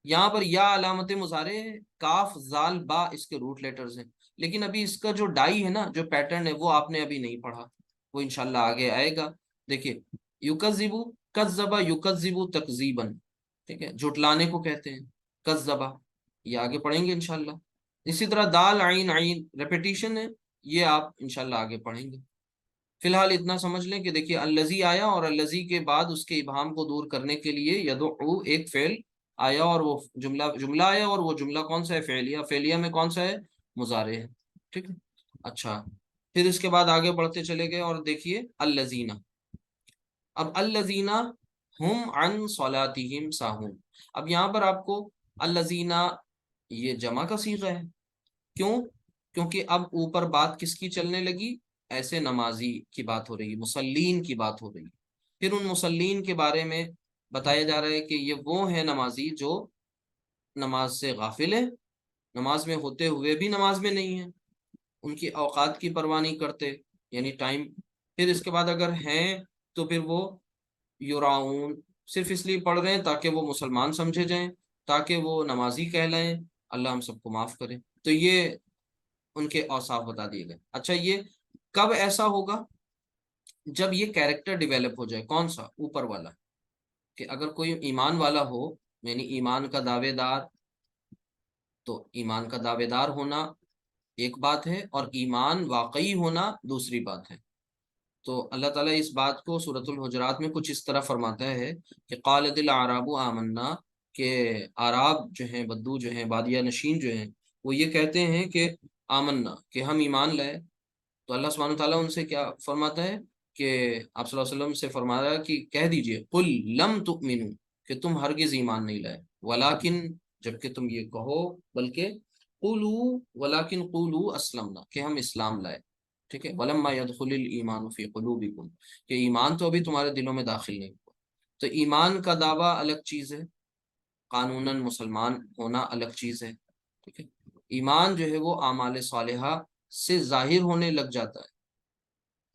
یہاں پر یا علامت مضارع ہے، کاف زال با اس کے روٹ لیٹرز ہیں. لیکن ابھی اس کا جو ڈائی ہے نا، جو پیٹرن ہے، وہ آپ نے ابھی نہیں پڑھا. وہ انشاءاللہ آگے آئے گا. دیکھیے یکذبو، کذبا یکذبو تکذیبا، ٹھیک ہے، جھٹلانے کو کہتے ہیں کذبا. یہ آگے پڑھیں گے انشاءاللہ. اسی طرح دال عین عین ریپیٹیشن ہے، یہ آپ انشاءاللہ آگے پڑھیں گے. فی الحال اتنا سمجھ لیں کہ دیکھیے الذی آیا، اور الذی کے بعد اس کے ابہام کو دور کرنے کے لیے یدعو ایک فعل آیا، اور وہ جملہ آیا، اور وہ جملہ کون سا ہے؟ فعلیہ. فعلیہ میں کون سا ہے؟ مضارع ہے، ٹھیک ہے. اچھا، پھر اس کے بعد آگے بڑھتے چلے گئے اور دیکھیے الذین. اب الذین ہم عن صلاتہم ساہون. اب یہاں پر آپ کو الذین یہ جمع کا صیغہ ہے. کیوں؟ کیونکہ اب اوپر بات کس کی چلنے لگی؟ ایسے نمازی کی بات ہو رہی ہے، مسلین کی بات ہو رہی ہے. پھر ان مسلین کے بارے میں بتایا جا رہا ہے کہ یہ وہ ہیں نمازی جو نماز سے غافل ہیں، نماز میں ہوتے ہوئے بھی نماز میں نہیں ہیں، ان کی اوقات کی پرواہ نہیں کرتے، یعنی ٹائم. پھر اس کے بعد اگر ہیں تو پھر وہ یراؤن، صرف اس لیے پڑھ رہے ہیں تاکہ وہ مسلمان سمجھے جائیں، تاکہ وہ نمازی کہلائیں. اللہ ہم سب کو معاف کرے. تو یہ ان کے اوصاف بتا دیے گئے. اچھا، یہ کب ایسا ہوگا؟ جب یہ کیریکٹر ڈیویلپ ہو جائے. کون سا؟ اوپر والا. کہ اگر کوئی ایمان والا ہو، یعنی ایمان کا دعوے دار، تو ایمان کا دعوے دار ہونا ایک بات ہے، اور ایمان واقعی ہونا دوسری بات ہے۔ تو اللہ تعالیٰ اس بات کو سورۃ الحجرات میں کچھ اس طرح فرماتا ہے کہ قالت الاعراب آمنا، کہ اعراب جو ہیں، بدو جو ہیں، بادیہ نشین جو ہیں، وہ یہ کہتے ہیں کہ آمنا، کہ ہم ایمان لائے۔ تو اللہ سبحانہ وتعالیٰ ان سے کیا فرماتا ہے کہ آپ صلی اللہ علیہ وسلم سے فرمایا کہ کہہ دیجئے قل لم تؤمنو، کہ تم ہرگز ایمان نہیں لائے، ولیکن، جبکہ تم یہ کہو، بلکہ قولو، ولیکن قولو اسلمنا، کہ ہم اسلام لائے، ٹھیک ہے، ولما يدخل الایمان فی قلوبکم، کہ ایمان تو ابھی تمہارے دلوں میں داخل نہیں ہوا۔ تو ایمان کا دعویٰ الگ چیز ہے، قانوناً مسلمان ہونا الگ چیز ہے، ٹھیک ہے۔ ایمان جو ہے وہ اعمال صالحہ سے ظاہر ہونے لگ جاتا ہے،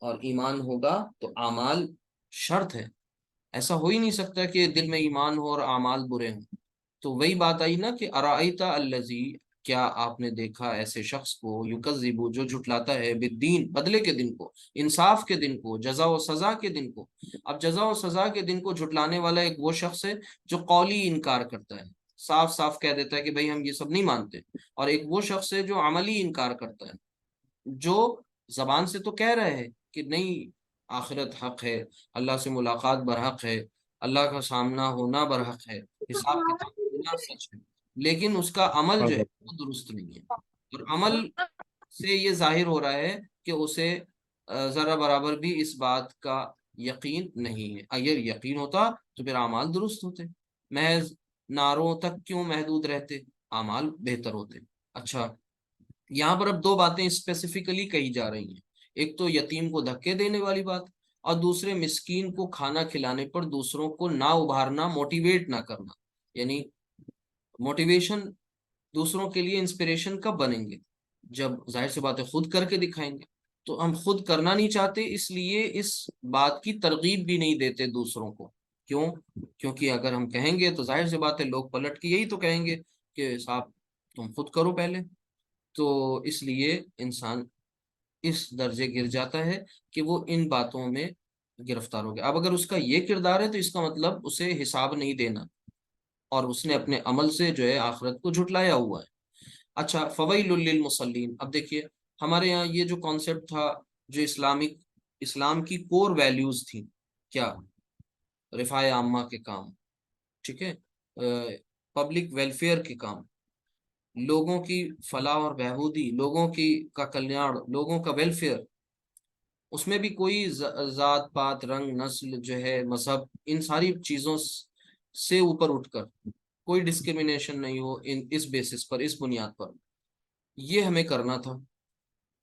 اور ایمان ہوگا تو اعمال شرط ہے۔ ایسا ہو ہی نہیں سکتا کہ دل میں ایمان ہو اور اعمال برے ہوں۔ تو وہی بات آئی نا کہ ارائیتا الذی، کیا آپ نے دیکھا ایسے شخص کو، یکذب، جو جھٹلاتا ہے، بالدین، بدلے کے دن کو، انصاف کے دن کو، جزا و سزا کے دن کو۔ اب جزا و سزا کے دن کو جھٹلانے والا ایک وہ شخص ہے جو قولی انکار کرتا ہے، صاف صاف کہہ دیتا ہے کہ بھئی ہم یہ سب نہیں مانتے، اور ایک وہ شخص ہے جو عملی انکار کرتا ہے، جو زبان سے تو کہہ رہے ہیں کہ نہیں، آخرت حق ہے، اللہ سے ملاقات برحق ہے، اللہ کا سامنا ہونا برحق ہے، حساب کتاب ہونا سچ ہے، لیکن اس کا عمل جو ہے وہ درست نہیں ہے، اور عمل سے یہ ظاہر ہو رہا ہے کہ اسے ذرا برابر بھی اس بات کا یقین نہیں ہے۔ اگر یقین ہوتا تو پھر اعمال درست ہوتے، محض نعروں تک کیوں محدود رہتے، اعمال بہتر ہوتے۔ اچھا، یہاں پر اب دو باتیں اسپیسیفکلی کہی جا رہی ہیں، ایک تو یتیم کو دھکے دینے والی بات، اور دوسرے مسکین کو کھانا کھلانے پر دوسروں کو نہ ابھارنا، موٹیویٹ نہ کرنا۔ یعنی موٹیویشن دوسروں کے لیے انسپریشن کب بنیں گے؟ جب ظاہر سی بات ہے خود کر کے دکھائیں گے۔ تو ہم خود کرنا نہیں چاہتے، اس لیے اس بات کی ترغیب بھی نہیں دیتے دوسروں کو۔ کیوں؟ کیونکہ اگر ہم کہیں گے تو ظاہر سی بات ہے لوگ پلٹ کے یہی تو کہیں گے کہ صاحب تم خود کرو پہلے۔ تو اس لیے انسان اس درجے گر جاتا ہے کہ وہ ان باتوں میں گرفتار ہو گیا۔ اب اگر اس کا یہ کردار ہے تو اس کا مطلب اسے حساب نہیں دینا، اور اس نے اپنے عمل سے جو ہے آخرت کو جھٹلایا ہوا ہے۔ اچھا، فویل للمصلین، اب دیکھیے ہمارے یہاں یہ جو کانسیپٹ تھا، جو اسلام کی کور ویلیوز تھیں، کیا؟ رفاع عامہ کے کام، ٹھیک ہے، پبلک ویلفیئر کے کام، لوگوں کی فلاح اور بہبودی، لوگوں کی کا کلیان، لوگوں کا ویلفیئر، اس میں بھی کوئی ذات پات، رنگ، نسل جو ہے، مذہب، ان ساری چیزوں سے اوپر اٹھ کر کوئی ڈسکریمنیشن نہیں ہو، اس بیسس پر، اس بنیاد پر، یہ ہمیں کرنا تھا۔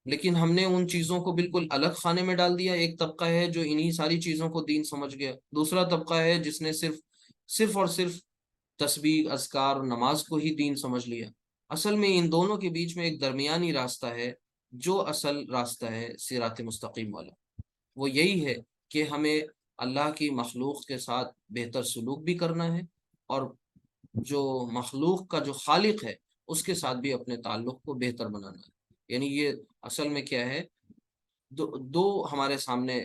لیکن ہم نے ان چیزوں کو بالکل الگ خانے میں ڈال دیا۔ ایک طبقہ ہے جو انہی ساری چیزوں کو دین سمجھ گیا، دوسرا طبقہ ہے جس نے صرف اور صرف تسبیح، اذکار اور نماز کو ہی دین سمجھ لیا۔ اصل میں ان دونوں کے بیچ میں ایک درمیانی راستہ ہے، جو اصل راستہ ہے صراط مستقیم والا۔ وہ یہی ہے کہ ہمیں اللہ کی مخلوق کے ساتھ بہتر سلوک بھی کرنا ہے، اور جو مخلوق کا جو خالق ہے اس کے ساتھ بھی اپنے تعلق کو بہتر بنانا ہے۔ یعنی یہ اصل میں کیا ہے، دو ہمارے سامنے،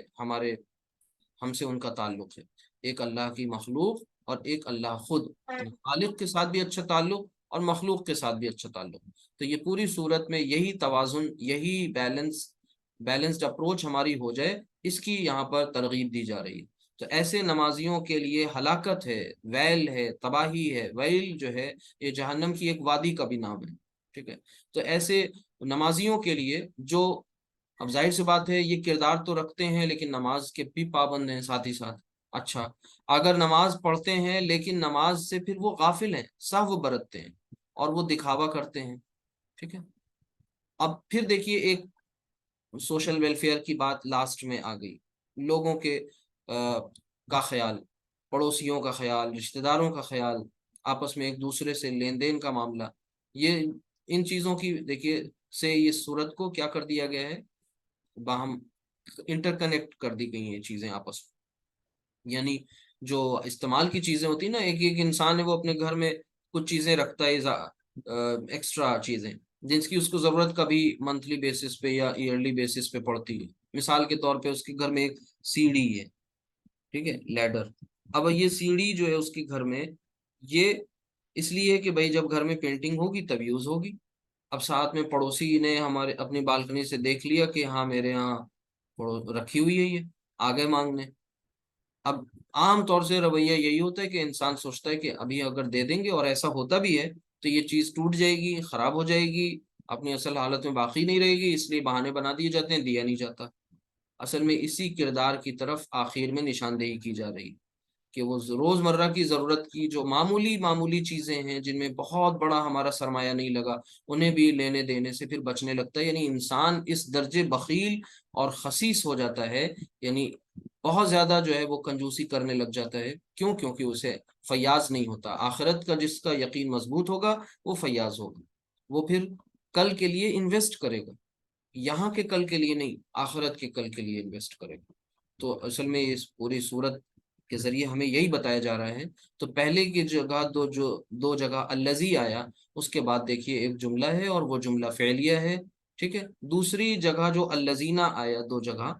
ہم سے ان کا تعلق ہے، ایک اللہ کی مخلوق اور ایک اللہ خود، یعنی خالق کے ساتھ بھی اچھا تعلق اور مخلوق کے ساتھ بھی اچھا تعلق۔ تو یہ پوری صورت میں یہی توازن، یہی بیلنسڈ اپروچ ہماری ہو جائے، اس کی یہاں پر ترغیب دی جا رہی ہے۔ تو ایسے نمازیوں کے لیے ہلاکت ہے، ویل ہے، تباہی ہے۔ ویل جو ہے یہ جہنم کی ایک وادی کا بھی نام ہے، ٹھیک ہے۔ تو ایسے نمازیوں کے لیے جو، اب ظاہر سی بات ہے یہ کردار تو رکھتے ہیں لیکن نماز کے بھی پابند ہیں ساتھ ہی ساتھ۔ اچھا، اگر نماز پڑھتے ہیں لیکن نماز سے پھر وہ غافل ہیں، سہو برتتے ہیں اور وہ دکھاوا کرتے ہیں، ٹھیک ہے۔ اب پھر دیکھیے ایک سوشل ویلفیئر کی بات لاسٹ میں آ گئی، لوگوں کے کا خیال، پڑوسیوں کا خیال، رشتہ داروں کا خیال، آپس میں ایک دوسرے سے لین دین کا معاملہ، یہ ان چیزوں کی دیکھیے سے اس صورت کو کیا کر دیا گیا ہے، باہم انٹر کنیکٹ کر دی گئی ہیں چیزیں آپس میں۔ یعنی جو استعمال کی چیزیں ہوتی ہیں نا، ایک انسان ہے وہ اپنے گھر میں کچھ چیزیں رکھتا ہے، ایکسٹرا چیزیں جن کی اس کو ضرورت کبھی منتھلی بیسس پہ یا ایئرلی بیسس پہ پڑتی ہے۔ مثال کے طور پہ اس کے گھر میں ایک سیڑھی ہے، ٹھیک ہے، لیڈر۔ اب یہ سیڑھی جو ہے اس کے گھر میں، یہ اس لیے کہ بھائی جب گھر میں پینٹنگ ہوگی تب یوز ہوگی۔ اب ساتھ میں پڑوسی نے ہمارے اپنی بالکنی سے دیکھ لیا کہ ہاں میرے یہاں رکھی ہوئی ہے، یہ آگے مانگنے۔ اب عام طور سے رویہ یہی ہوتا ہے کہ انسان سوچتا ہے کہ ابھی اگر دے دیں گے، اور ایسا ہوتا بھی ہے، تو یہ چیز ٹوٹ جائے گی، خراب ہو جائے گی، اپنی اصل حالت میں باقی نہیں رہے گی، اس لیے بہانے بنا دیے جاتے ہیں، دیا نہیں جاتا۔ اصل میں اسی کردار کی طرف آخر میں نشاندہی کی جا رہی کہ وہ روزمرہ کی ضرورت کی جو معمولی معمولی چیزیں ہیں، جن میں بہت بڑا ہمارا سرمایہ نہیں لگا، انہیں بھی لینے دینے سے پھر بچنے لگتا ہے۔ یعنی انسان اس درجے بخیل اور خسیس ہو جاتا ہے، یعنی بہت زیادہ جو ہے وہ کنجوسی کرنے لگ جاتا ہے۔ کیوں؟ کیونکہ اسے فیاض نہیں ہوتا۔ آخرت کا جس کا یقین مضبوط ہوگا وہ فیاض ہوگا، وہ پھر کل کے لیے انویسٹ کرے گا، یہاں کے کل کے لیے نہیں، آخرت کے کل کے لیے انویسٹ کرے گا۔ تو اصل میں اس پوری صورت کے ذریعے ہمیں یہی بتایا جا رہا ہے۔ تو پہلے کی جگہ دو جگہ الذی آیا، اس کے بعد دیکھیے ایک جملہ ہے اور وہ جملہ فعلیہ ہے، ٹھیک ہے۔ دوسری جگہ جو الذین آیا، دو جگہ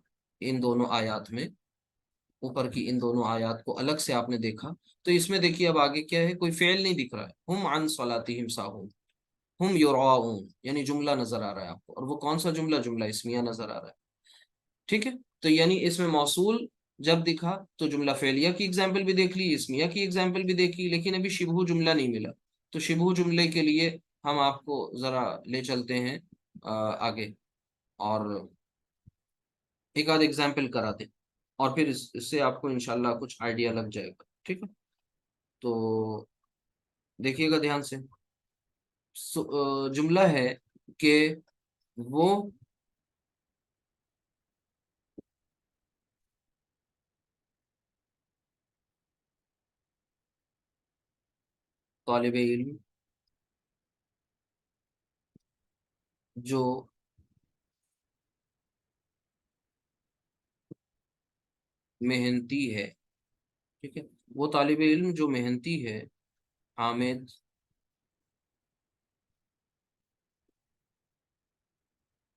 ان دونوں آیات میں، اوپر کی ان دونوں آیات کو الگ سے آپ نے دیکھا، تو اس میں دیکھیے اب آگے کیا ہے، کوئی فعل نہیں دکھ رہا ہے، ہم عن صلاتہم ساہون، ہم یراؤون، یعنی جملہ نظر آ رہا ہے آپ کو، اور وہ کون سا جملہ؟ جملہ اسمیہ نظر آ رہا ہے، ٹھیک ہے۔ تو یعنی اس میں موصول جب دکھا تو جملہ فعلیہ کی ایگزامپل بھی دیکھ لی، اسمیہ کی ایگزامپل بھی دیکھ لی، لیکن ابھی شبہ جملہ نہیں ملا۔ تو شبہ جملے کے لیے ہم آپ کو ذرا لے چلتے ہیں آگے، اور ایک آدھ ایگزامپل کرا دیں، اور پھر اس سے آپ کو انشاءاللہ کچھ آئیڈیا لگ جائے گا، ٹھیک ہے۔ تو دیکھیے گا دھیان سے، جملہ ہے کہ وہ طالب علم جو محنتی ہے، ٹھیک ہے، وہ طالب علم جو محنتی ہے، حامد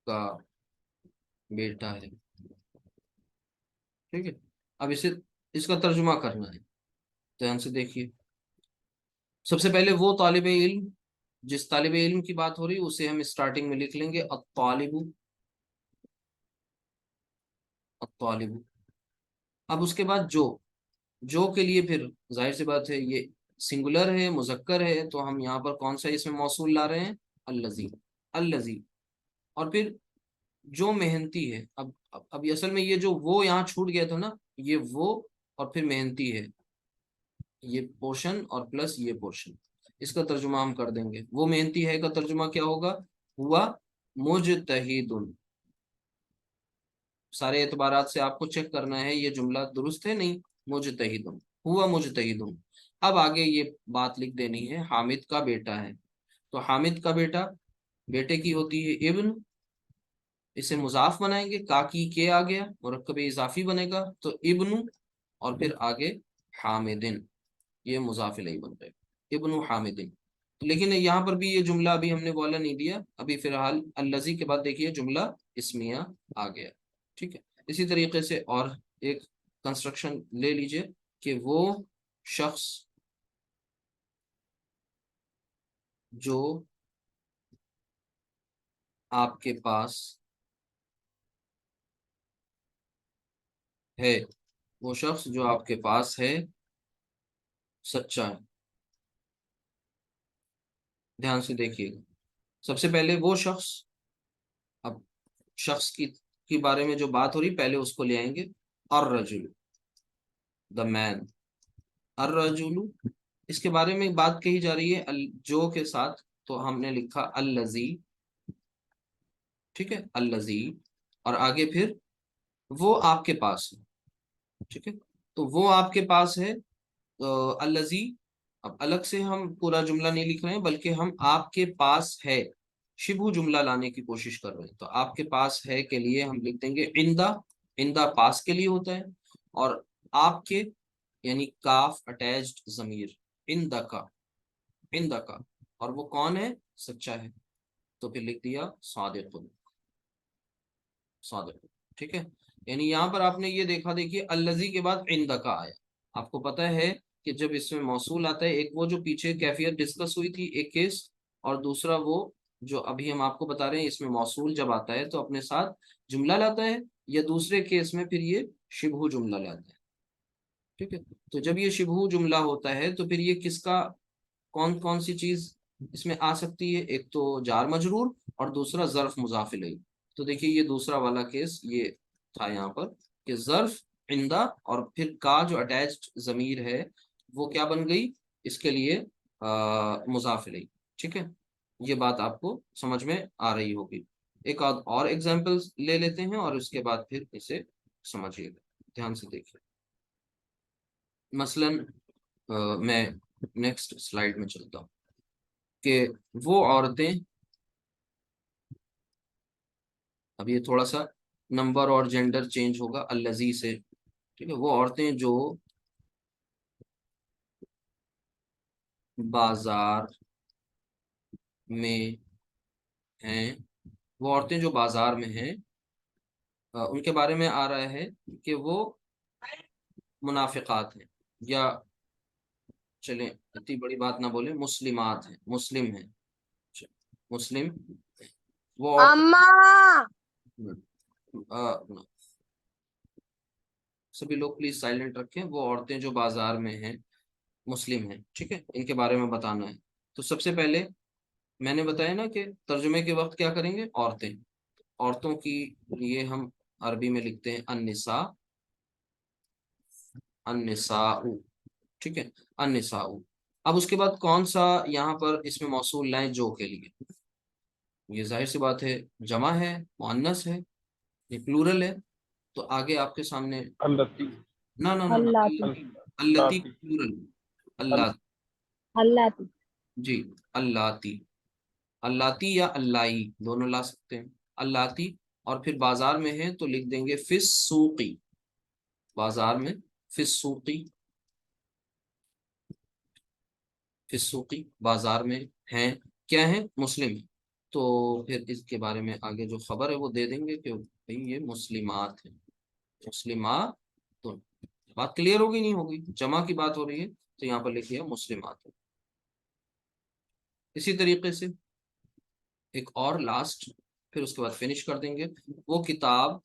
کا بیٹا ہے، ٹھیک ہے۔ اب اس کا ترجمہ کرنا ہے، دھیان سے دیکھیے۔ سب سے پہلے وہ طالب علم، جس طالب علم کی بات ہو رہی ہے اسے ہم اسٹارٹنگ میں لکھ لیں گے الطالب، الطالب۔ اب اس کے بعد جو کے لیے پھر ظاہر سی بات ہے یہ سنگولر ہے، مذکر ہے، تو ہم یہاں پر کون سا اس میں موصول لا رہے ہیں؟ الذی، الذی۔ اور پھر جو محنتی ہے، اب اصل میں یہ جو وہ یہاں چھوٹ گیا تھا نا، یہ وہ اور پھر محنتی ہے، یہ پورشن اور پلس یہ پورشن، اس کا ترجمہ ہم کر دیں گے۔ وہ محنتی ہے کا ترجمہ کیا ہوگا؟ ہوا مجتہد۔ سارے اعتبارات سے آپ کو چیک کرنا ہے یہ جملہ درست ہے نہیں، مجتہد، ہوا مجتہد۔ اب آگے یہ بات لکھ دینی ہے، حامد کا بیٹا ہے، تو حامد کا بیٹا، بیٹے کی ہوتی ہے ابن، اسے مضاف بنائیں گے، کاکی کے آ گیا، مرکب اضافی بنے گا تو ابن، اور پھر آگے حامدن، یہ مضاف الیہ بن جائے گا، ابن حامدن۔ لیکن یہاں پر بھی یہ جملہ ابھی ہم نے والا نہیں دیا، ابھی فی الحال الذی کے بعد دیکھیے جملہ اسمیہ آ گیا، ٹھیک ہے۔ اسی طریقے سے اور ایک کنسٹرکشن لے لیجئے کہ وہ شخص جو آپ کے پاس ہے، وہ شخص جو آپ کے پاس ہے سچا ہے۔ دھیان سے دیکھیے گا، سب سے پہلے وہ شخص، اب شخص کی بارے میں جو بات ہو رہی پہلے اس کو لے آئیں گے، الرجل، دا مین، الرجل، اس کے بارے میں بات کہی جا رہی ہے جو کے ساتھ، تو ہم نے لکھا الذی، ٹھیک ہے، الذی، اور آگے پھر وہ آپ کے پاس ہے، ٹھیک ہے، تو وہ آپ کے پاس ہے الذی۔ اب الگ سے ہم پورا جملہ نہیں لکھ رہے ہیں، بلکہ ہم آپ کے پاس ہے شبہ جملہ لانے کی کوشش کر رہے ہیں، تو آپ کے پاس ہے کے لیے ہم لکھ دیں گے عندہ، عندہ پاس کے لیے ہوتا ہے، اور آپ کے یعنی کاف اٹیچڈ ضمیر، عندہ کا، عندہ کا، اور وہ کون ہے؟ سچا ہے، تو پھر لکھ دیا صادق، صادق، ٹھیک ہے۔ یعنی یہاں پر آپ نے یہ دیکھا، دیکھیے الذی کے بعد عندہ کا آیا۔ آپ کو پتہ ہے کہ جب اس میں موصول آتا ہے، ایک وہ جو پیچھے کیفیت ڈسکس ہوئی تھی ایک کیس، اور دوسرا وہ جو ابھی ہم آپ کو بتا رہے ہیں اس میں موصول جب آتا ہے تو اپنے ساتھ جملہ لاتا ہے، یا دوسرے کیس میں پھر یہ شبہ جملہ لاتا ہے. ٹھیک ہے، تو جب یہ شبہ جملہ ہوتا ہے تو پھر یہ کس کا کون کون سی چیز اس میں آ سکتی ہے؟ ایک تو جار مجرور، اور دوسرا ظرف مضاف الیہ. تو دیکھیے یہ دوسرا والا کیس یہ تھا یہاں پر کہ ظرف عندہ اور پھر کا جو اٹیچڈ ضمیر ہے وہ کیا بن گئی اس کے لیے مضاف الیہ. ٹھیک ہے، یہ بات آپ کو سمجھ میں آ رہی ہوگی. ایک اور ایگزامپل لے لیتے ہیں اور اس کے بعد پھر اسے سمجھیے گا، دھیان سے دیکھیے. مثلا میں نیکسٹ سلائیڈ میں چلتا ہوں کہ وہ عورتیں، اب یہ تھوڑا سا نمبر اور جینڈر چینج ہوگا الذی سے. ٹھیک ہے، وہ عورتیں جو بازار میں ہیں، وہ عورتیں جو بازار میں ہیں ان کے بارے میں آ رہا ہے کہ وہ منافقات ہیں، یا چلیں اتنی بڑی بات نہ بولیں، مسلمات ہیں، مسلم ہیں، مسلم. وہ سبھی لوگ پلیز سائلنٹ رکھیں. وہ عورتیں جو بازار میں ہیں مسلم ہیں. ٹھیک ہے، ان کے بارے میں بتانا ہے. تو سب سے پہلے میں نے بتایا نا کہ ترجمے کے وقت کیا کریں گے؟ عورتیں. عورتوں کی لیے ہم عربی میں لکھتے ہیں النساء، النساء. ٹھیک ہے، النساء. اب اس کے بعد کون سا یہاں پر اس میں موصول لائیں جو کے لیے؟ یہ ظاہر سی بات ہے جمع ہے، مؤنث ہے، یہ پلورل ہے. تو آگے آپ کے سامنے التی نہ نہ نہ نہ التی پلورل، اللہ. اللاتی. جی اللاتی، اللاتی یا اللائی دونوں لا سکتے ہیں. اللاتی، اور پھر بازار میں ہیں تو لکھ دیں گے فی السوقی، بازار میں، فی السوقی، فی السوقی بازار میں ہیں، کیا ہیں؟ مسلم ہیں. تو پھر اس کے بارے میں آگے جو خبر ہے وہ دے دیں گے کہ بھئی یہ مسلمات ہیں، مسلمات. تو بات کلیئر ہوگی نہیں ہوگی؟ جمع کی بات ہو رہی ہے تو یہاں پر لکھیے مسلمات. اسی طریقے سے ایک اور لاسٹ، پھر اس کے بعد فنش کر دیں گے. وہ کتاب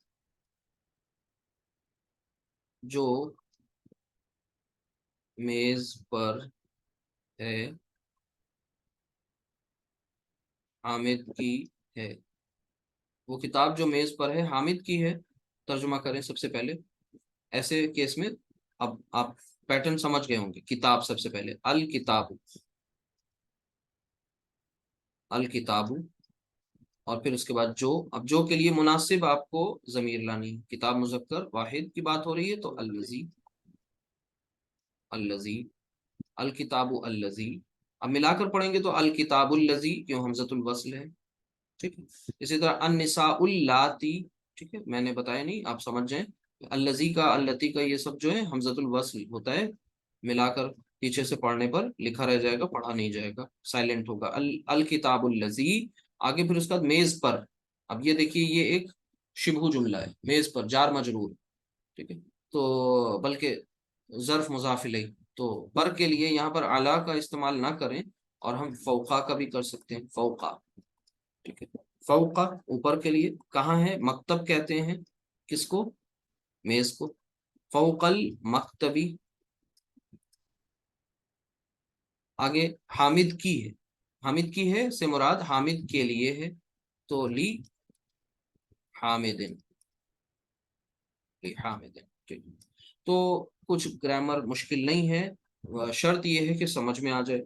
جو میز پر ہے حامد کی ہے. وہ کتاب جو میز پر ہے حامد کی ہے. ترجمہ کریں سب سے پہلے ایسے کیس میں. اب آپ پیٹرن سمجھ گئے ہوں گے. کتاب سب سے پہلے الکتاب، الکتاب، اور پھر اس کے بعد جو. اب جو کے لیے مناسب آپ کو ضمیر لانی. کتاب مذکر واحد کی بات ہو رہی ہے تو الذی، الذی، الکتاب الذی. اب ملا کر پڑھیں گے تو الکتاب الذی، کیوں حمزۃ الوصل ہے. ٹھیک ہے، اسی طرح النساء اللاتی. ٹھیک ہے، میں نے بتایا نہیں، آپ سمجھ جائیں. الذی کا، التی کا، یہ سب جو ہے حمزۃ الوصل ہوتا ہے. ملا کر پیچھے سے پڑھنے پر لکھا رہ جائے گا، پڑھا نہیں جائے گا، سائلنٹ ہوگا. الکتاب الذی. آگے پھر اس کا میز پر. اب یہ دیکھیے یہ ایک شبہ جملہ ہے، میز پر جار مجرور. ٹھیک ہے، تو بلکہ ظرف مضاف الیہ. تو پر کے لیے یہاں پر اعلیٰ کا استعمال نہ کریں، اور ہم فوقا کا بھی کر سکتے ہیں، فوقا. ٹھیک ہے، فوقا اوپر کے لیے. کہاں ہے؟ مکتب کہتے ہیں کس کو؟ میز کو. فوق المکتبی. آگے حامد کی ہے، حامد کی ہے سے مراد حامد کے لیے ہے، تو لی حامدن، لی حامدن. ٹھیک، تو کچھ گرامر مشکل نہیں ہے، شرط یہ ہے کہ سمجھ میں آ جائے.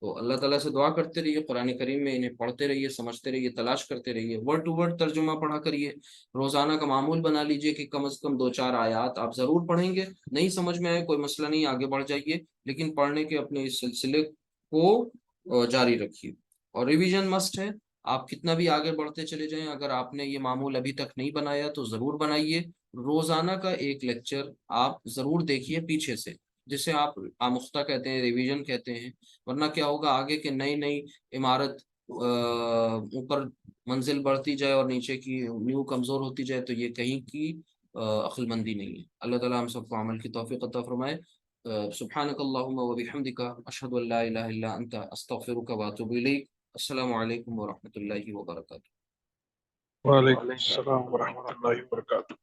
تو اللہ تعالیٰ سے دعا کرتے رہیے، قرآن کریم میں انہیں پڑھتے رہیے، سمجھتے رہیے، تلاش کرتے رہیے، ورڈ ٹو ورڈ ترجمہ پڑھا کریے. روزانہ کا معمول بنا لیجئے کہ کم از کم 2-4 آیات آپ ضرور پڑھیں گے. نہیں سمجھ میں آئے کوئی مسئلہ نہیں، آگے بڑھ جائیے، لیکن پڑھنے کے اپنے اس سلسلے کو جاری رکھیے. اور ریویژن مسٹ ہے. آپ کتنا بھی آگے بڑھتے چلے جائیں، اگر آپ نے یہ معمول ابھی تک نہیں بنایا تو ضرور بنائیے. روزانہ کا ایک لیکچر آپ ضرور دیکھیے پیچھے سے، جسے آپ آمختہ کہتے ہیں، ریویژن کہتے ہیں. ورنہ کیا ہوگا آگے کے نئی نئی عمارت اوپر منزل بڑھتی جائے اور نیچے کی نیو کمزور ہوتی جائے تو یہ کہیں کی عقل مندی نہیں ہے. اللہ تعالیٰ ہم سب کو عمل کی توفیق عطا فرمائے. سبحانک اللہم و بحمدک، اشہد ان لا الہ الا انت، استغفرک و اتوب الیک. السلام علیکم ورحمۃ اللہ وبرکاتہ. وعلیکم السلام ورحمۃ اللہ وبرکاتہ.